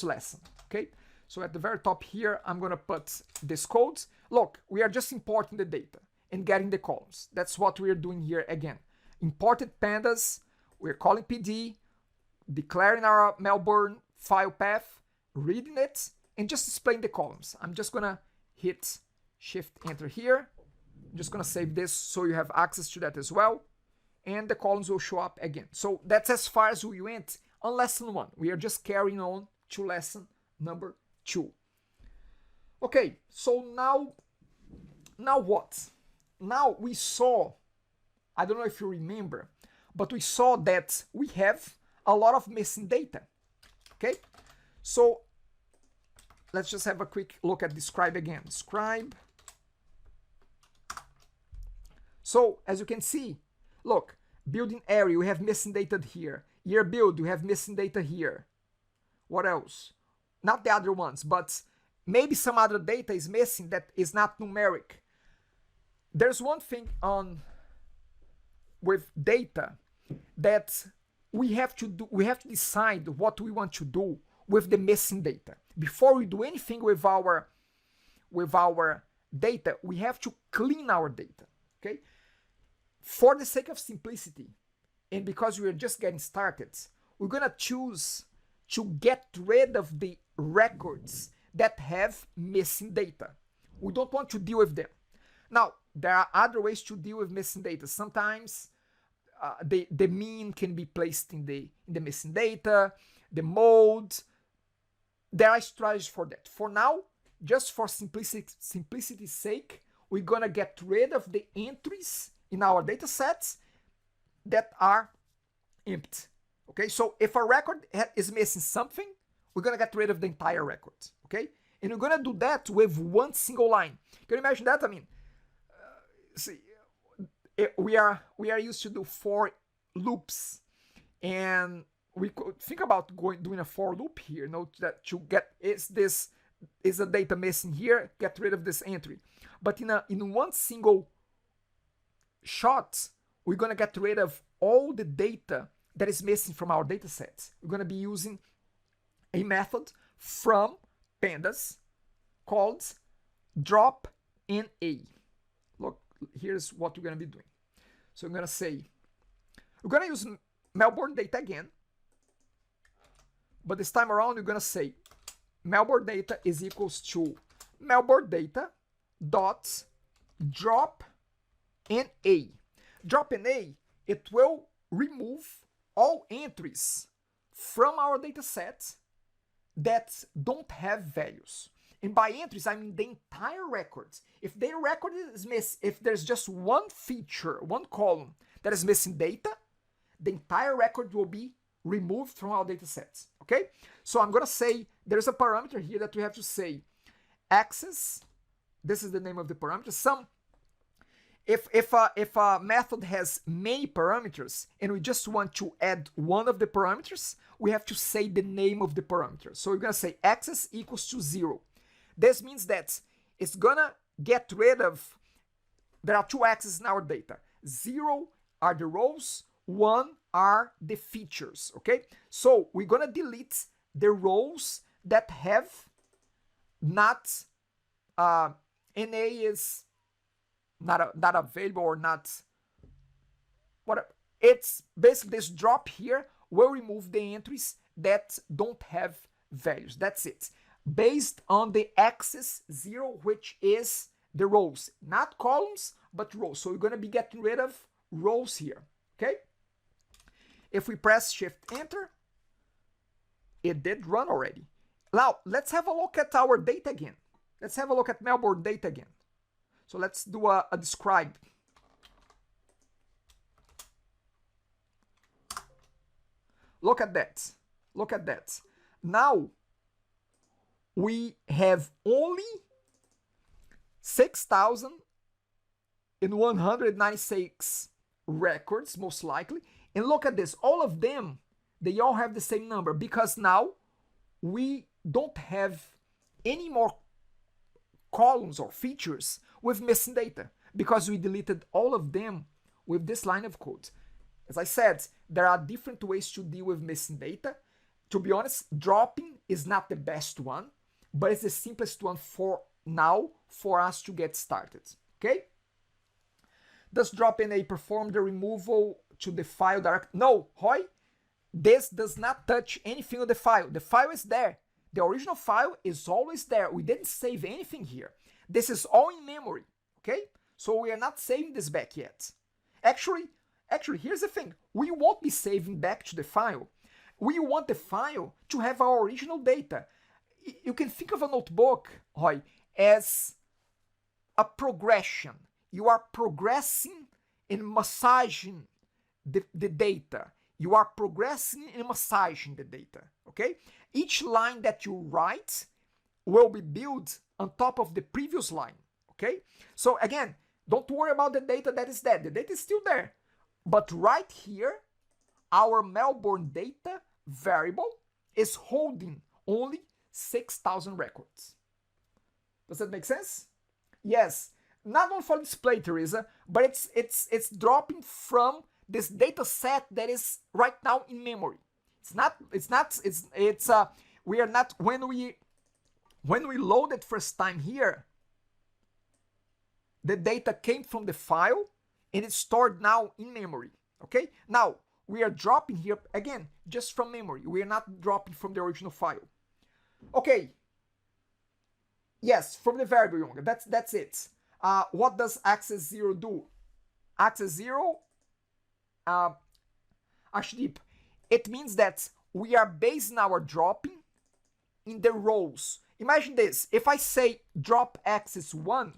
lesson. Okay, so at the very top here, I'm gonna put this code. Look, we are just importing the data and getting the columns. That's what we are doing here again. Imported pandas, we're calling PD, declaring our Melbourne file path, reading it, and just displaying the columns. I'm just gonna hit Shift Enter here. I'm just gonna save this so you have access to that as well. And the columns will show up again. So that's as far as we went on lesson 1. We are just carrying on to lesson number 2. Okay, so now what? Now we saw, I don't know if you remember, but we saw that we have a lot of missing data. Okay, so let's just have a quick look at describe again. Describe. So as you can see, look, building area, we have missing data here. Year build, we have missing data here. What else? Not the other ones, but maybe some other data is missing that is not numeric. There's one thing with data that we have to do. We have to decide what we want to do with the missing data. Before we do anything with our data, we have to clean our data. Okay? For the sake of simplicity, and because we are just getting started, we're gonna choose to get rid of the records that have missing data. We don't want to deal with them. Now, there are other ways to deal with missing data. Sometimes the mean can be placed in the missing data, the mode. There are strategies for that. For now, just for simplicity's sake, we're gonna get rid of the entries in our data sets that are empty. Okay, so if a record is missing something, we're gonna get rid of the entire record. Okay, and we're gonna do that with one single line. Can you imagine that? I mean, see, we are used to do for loops, and we could think about doing a for loop here. You know, that to get is the data missing here? Get rid of this entry. But in one single shot, we're gonna get rid of all the data that is missing from our data sets. We're gonna be using a method from Pandas called drop NA. Look, here's what we're gonna be doing. So I'm gonna say, we're gonna use Melbourne data again, but this time around we're gonna say Melbourne data is equals to Melbourne data dot drop NA. Drop NA, it will remove all entries from our data set that don't have values. And by entries, I mean the entire records. If the record is missing, if there's just one feature, one column that is missing data, the entire record will be removed from our data sets. Okay? So I'm gonna say there's a parameter here that we have to say access. This is the name of the parameter. If a method has many parameters and we just want to add one of the parameters, we have to say the name of the parameter. So we're gonna say access equals to 0. This means that it's gonna get rid of, there are two accesses in our data. 0 are the rows, 1 are the features, okay? So we're gonna delete the rows that have not, NA is not available or not, whatever. It's basically this drop here will remove the entries that don't have values. That's it. Based on the axis 0, which is the rows, not columns, but rows. So we're going to be getting rid of rows here, okay? If we press Shift Enter, it did run already. Now, let's have a look at our data again. Let's have a look at Melbourne data again. So let's do a describe. Look at that. Look at that. Now, we have only 6,196 records, most likely. And look at this. All of them, they all have the same number because now we don't have any more columns or features with missing data because we deleted all of them with this line of code. As I said, there are different ways to deal with missing data. To be honest, dropping is not the best one, but it's the simplest one for now for us to get started, okay? Does drop NA perform the removal to the file direct? No, Roy, this does not touch anything on the file. The file is there. The original file is always there. We didn't save anything here. This is all in memory, okay? So we are not saving this back yet. Actually, here's the thing. We won't be saving back to the file. We want the file to have our original data. You can think of a notebook, Roy, as a progression. You are progressing and massaging the data. You are progressing and massaging the data, okay? Each line that you write will be built on top of the previous line, okay? So again, don't worry about the data that is there. The data is still there. But right here, our Melbourne data variable is holding only 6,000 records. Does that make sense? Yes. Not only for display, Teresa, but it's dropping from this data set that is right now in memory. We are not, when we load it first time here, the data came from the file and it's stored now in memory, okay? Now, we are dropping here, again, just from memory. We are not dropping from the original file. Okay. Yes, from the variable, that's it. What does access 0 do? Access 0, Ashdeep, it means that we are basing our dropping in the rows. Imagine this, if I say drop access 1,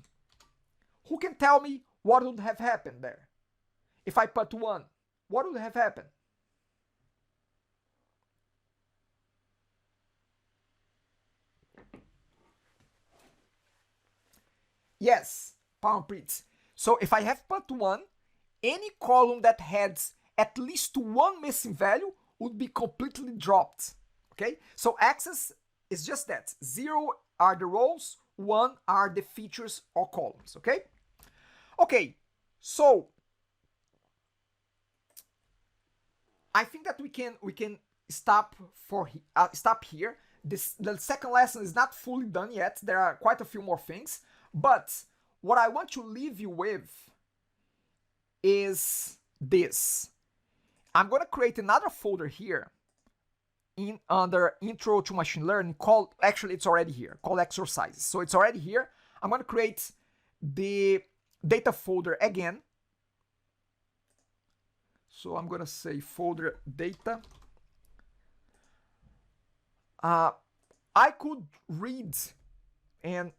who can tell me what would have happened there? If I put 1, what would have happened? Yes, Palmpreet. So if I have put 1, any column that has at least one missing value would be completely dropped. Okay? So access is just that. 0 are the rows, 1 are the features or columns. Okay? Okay, so I think that we can stop here. The second lesson is not fully done yet. There are quite a few more things. But what I want to leave you with is this. I'm going to create another folder here under Intro to Machine Learning called, actually it's already here, called Exercises. So it's already here. I'm going to create the data folder again. So I'm gonna say folder data. I could read and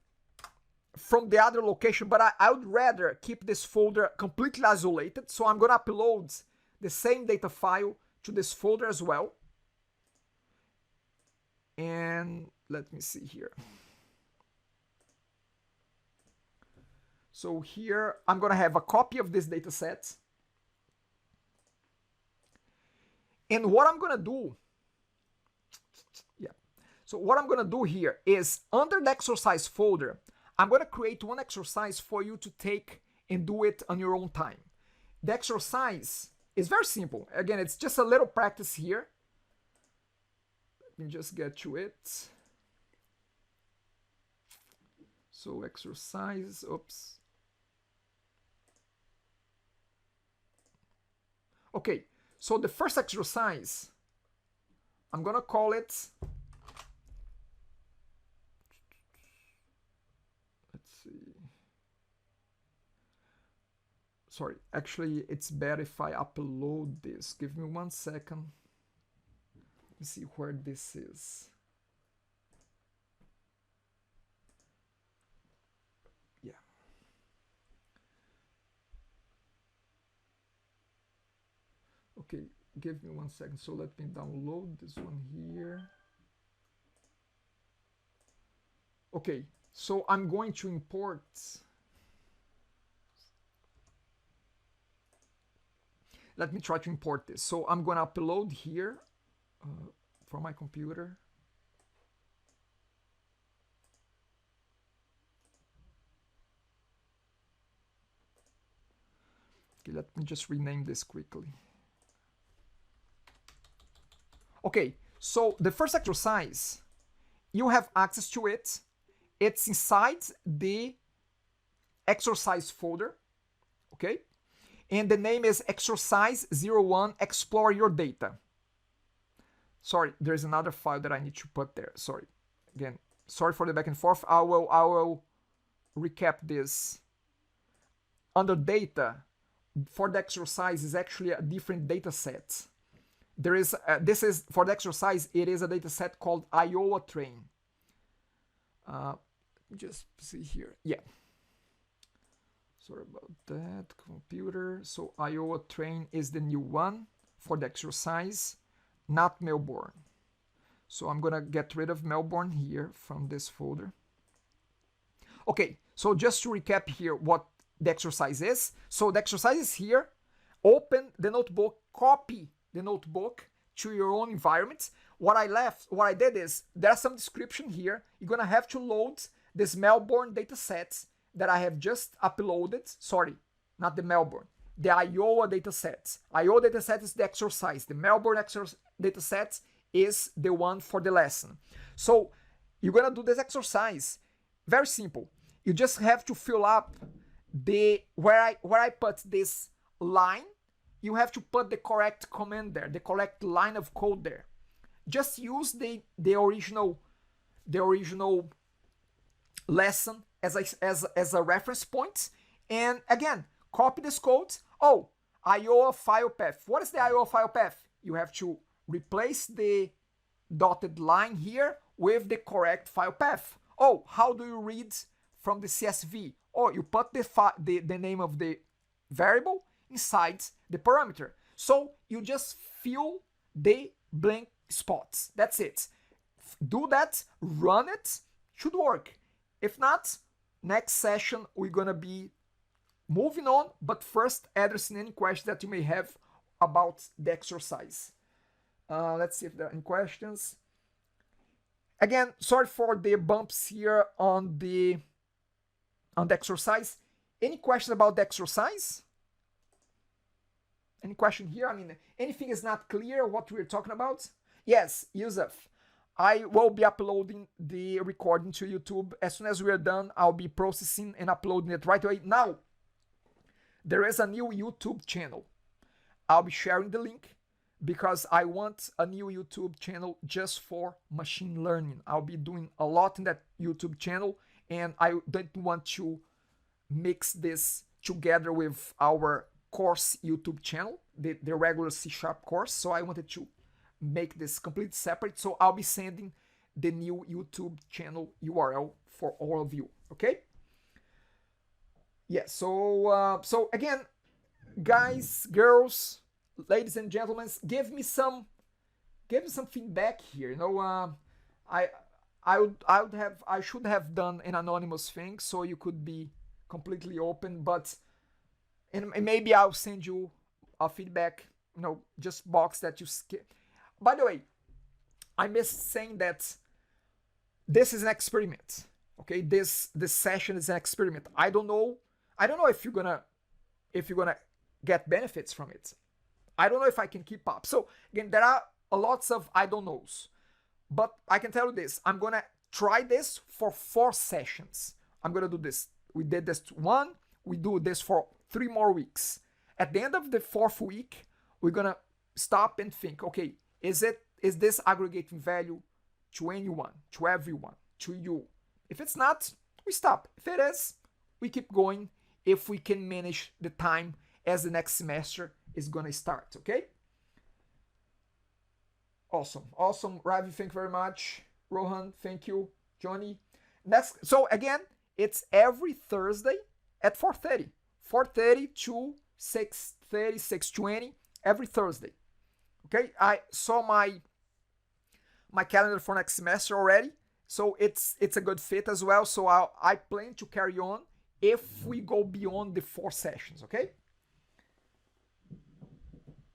from the other location, but I would rather keep this folder completely isolated. So I'm gonna upload the same data file to this folder as well. And let me see here. So here I'm gonna have a copy of this data set. And what I'm gonna do, so what I'm gonna do here is under the exercise folder, I'm gonna create one exercise for you to take and do it on your own time. The exercise is very simple. Again, it's just a little practice here. Let me just get to it. So exercise, oops. Okay, so the first exercise, I'm gonna call it, let's see. Sorry, actually it's better if I upload this. Give me 1 second. Let me see where this is. Yeah. Okay, give me 1 second. So let me download this one here. Okay, so I'm going to import. Let me try to import this. So I'm going to upload here from my computer. Okay, let me just rename this quickly. Okay, so the first exercise, you have access to it. It's inside the exercise folder, okay? And the name is exercise 01, explore your data. Sorry, there's another file that I need to put there. Sorry, again, sorry for the back and forth. I will recap this. Under data, for the exercise is actually a different data set. There is, this is, for the exercise, it is a data set called Iowa train. Just see here, yeah. Sorry about that, computer. So Iowa train is the new one for the exercise, not Melbourne. So I'm gonna get rid of Melbourne here from this folder. Okay, so just to recap here what the exercise is. So the exercise is here. Open the notebook, copy the notebook to your own environment. What I did is, there's some description here. You're gonna have to load this Melbourne data set that I have just uploaded. Sorry, not the Melbourne, the Iowa data set. Iowa data set is the exercise. The Melbourne data set is the one for the lesson. So you're gonna do this exercise. Very simple. You just have to fill up the where I put this line. You have to put the correct command there, the correct line of code there. Just use the original lesson as a reference point, and again, copy this code. Oh, Iowa file path. What is the Iowa file path? You have to replace the dotted line here with the correct file path. Oh, how do you read from the CSV? Oh, you put the name of the variable inside the parameter. So you just fill the blank spots. That's it. Do that, run it, should work. If not, next session we're gonna be moving on, but first addressing any questions that you may have about the exercise. Let's see if there are any questions. Again, sorry for the bumps here on the exercise. Any questions about the exercise? Any question here? I mean, anything is not clear what we're talking about? Yes, Yusuf. I will be uploading the recording to YouTube. As soon as we are done, I'll be processing and uploading it right away. Now, there is a new YouTube channel. I'll be sharing the link because I want a new YouTube channel just for machine learning. I'll be doing a lot in that YouTube channel, and I don't want to mix this together with our course YouTube channel, the regular C# course. So I wanted to make this completely separate. So I'll be sending the new YouTube channel URL for all of you. Okay. Yeah. So again, guys, girls, ladies and gentlemen, give me some feedback here. I should have done an anonymous thing so you could be completely open, but and maybe I'll send you a feedback, just box that you skip. By the way, I missed saying that this is an experiment. Okay, this session is an experiment. I don't know if you're gonna get benefits from it. I don't know if I can keep up. So again, there are lots of I don't knows, but I can tell you this: I'm gonna try this for 4 sessions. I'm gonna do this. We did this one. We do this for 3 more weeks. At the end of the 4th week, we're gonna stop and think. Okay, is this aggregating value to anyone, to everyone, to you? If it's not, we stop. If it is, we keep going. If we can manage the time as the next semester is gonna start. Okay. Awesome, Ravi, thank you very much. Rohan, thank you. Johnny. So again, it's every Thursday at 4:30. 4:30 to 6:30, 6:20, every Thursday. Okay, I saw my calendar for next semester already, so it's a good fit as well. So I plan to carry on if we go beyond the 4 sessions. Okay.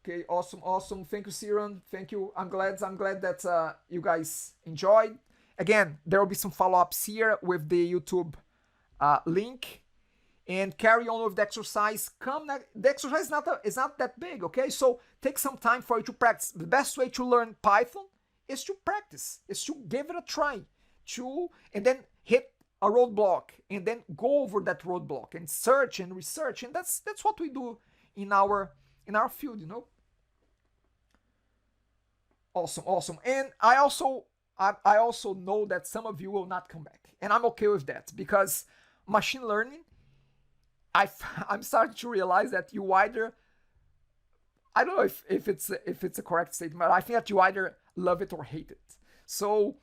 Okay, awesome. Thank you, Siran. Thank you. I'm glad that you guys enjoyed. Again, there will be some follow-ups here with the YouTube link, and carry on with the exercise. The exercise is not that big, okay? So take some time for you to practice. The best way to learn Python is to practice, is to give it a try, and then hit a roadblock, and then go over that roadblock and search and research, and that's what we do in our field, Awesome. And I also know that some of you will not come back, and I'm okay with that, because machine learning, I'm starting to realize that you either, I don't know if it's a correct statement, but I think that you either love it or hate it. So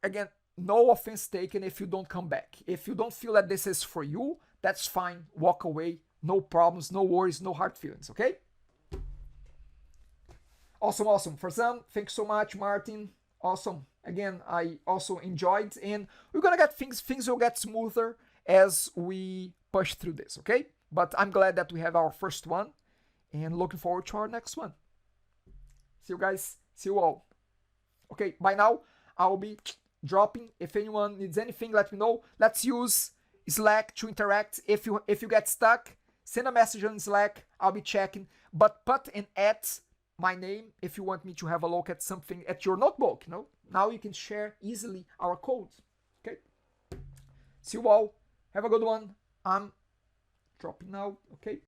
again, no offense taken if you don't come back. If you don't feel that this is for you, that's fine. Walk away. No problems, no worries, no hard feelings. Okay. Awesome. For some, thanks so much, Martin. Awesome. Again, I also enjoyed, and we're gonna get things will get smoother as we push through this, okay? But I'm glad that we have our first one, and looking forward to our next one. See you guys. See you all. Okay, by now, I'll be dropping. If anyone needs anything, let me know. Let's use Slack to interact. If you get stuck, send a message on Slack. I'll be checking. But put an @ my name if you want me to have a look at something at your notebook. Now you can share easily our code. Okay. See you all. Have a good one. I'm dropping now. Okay.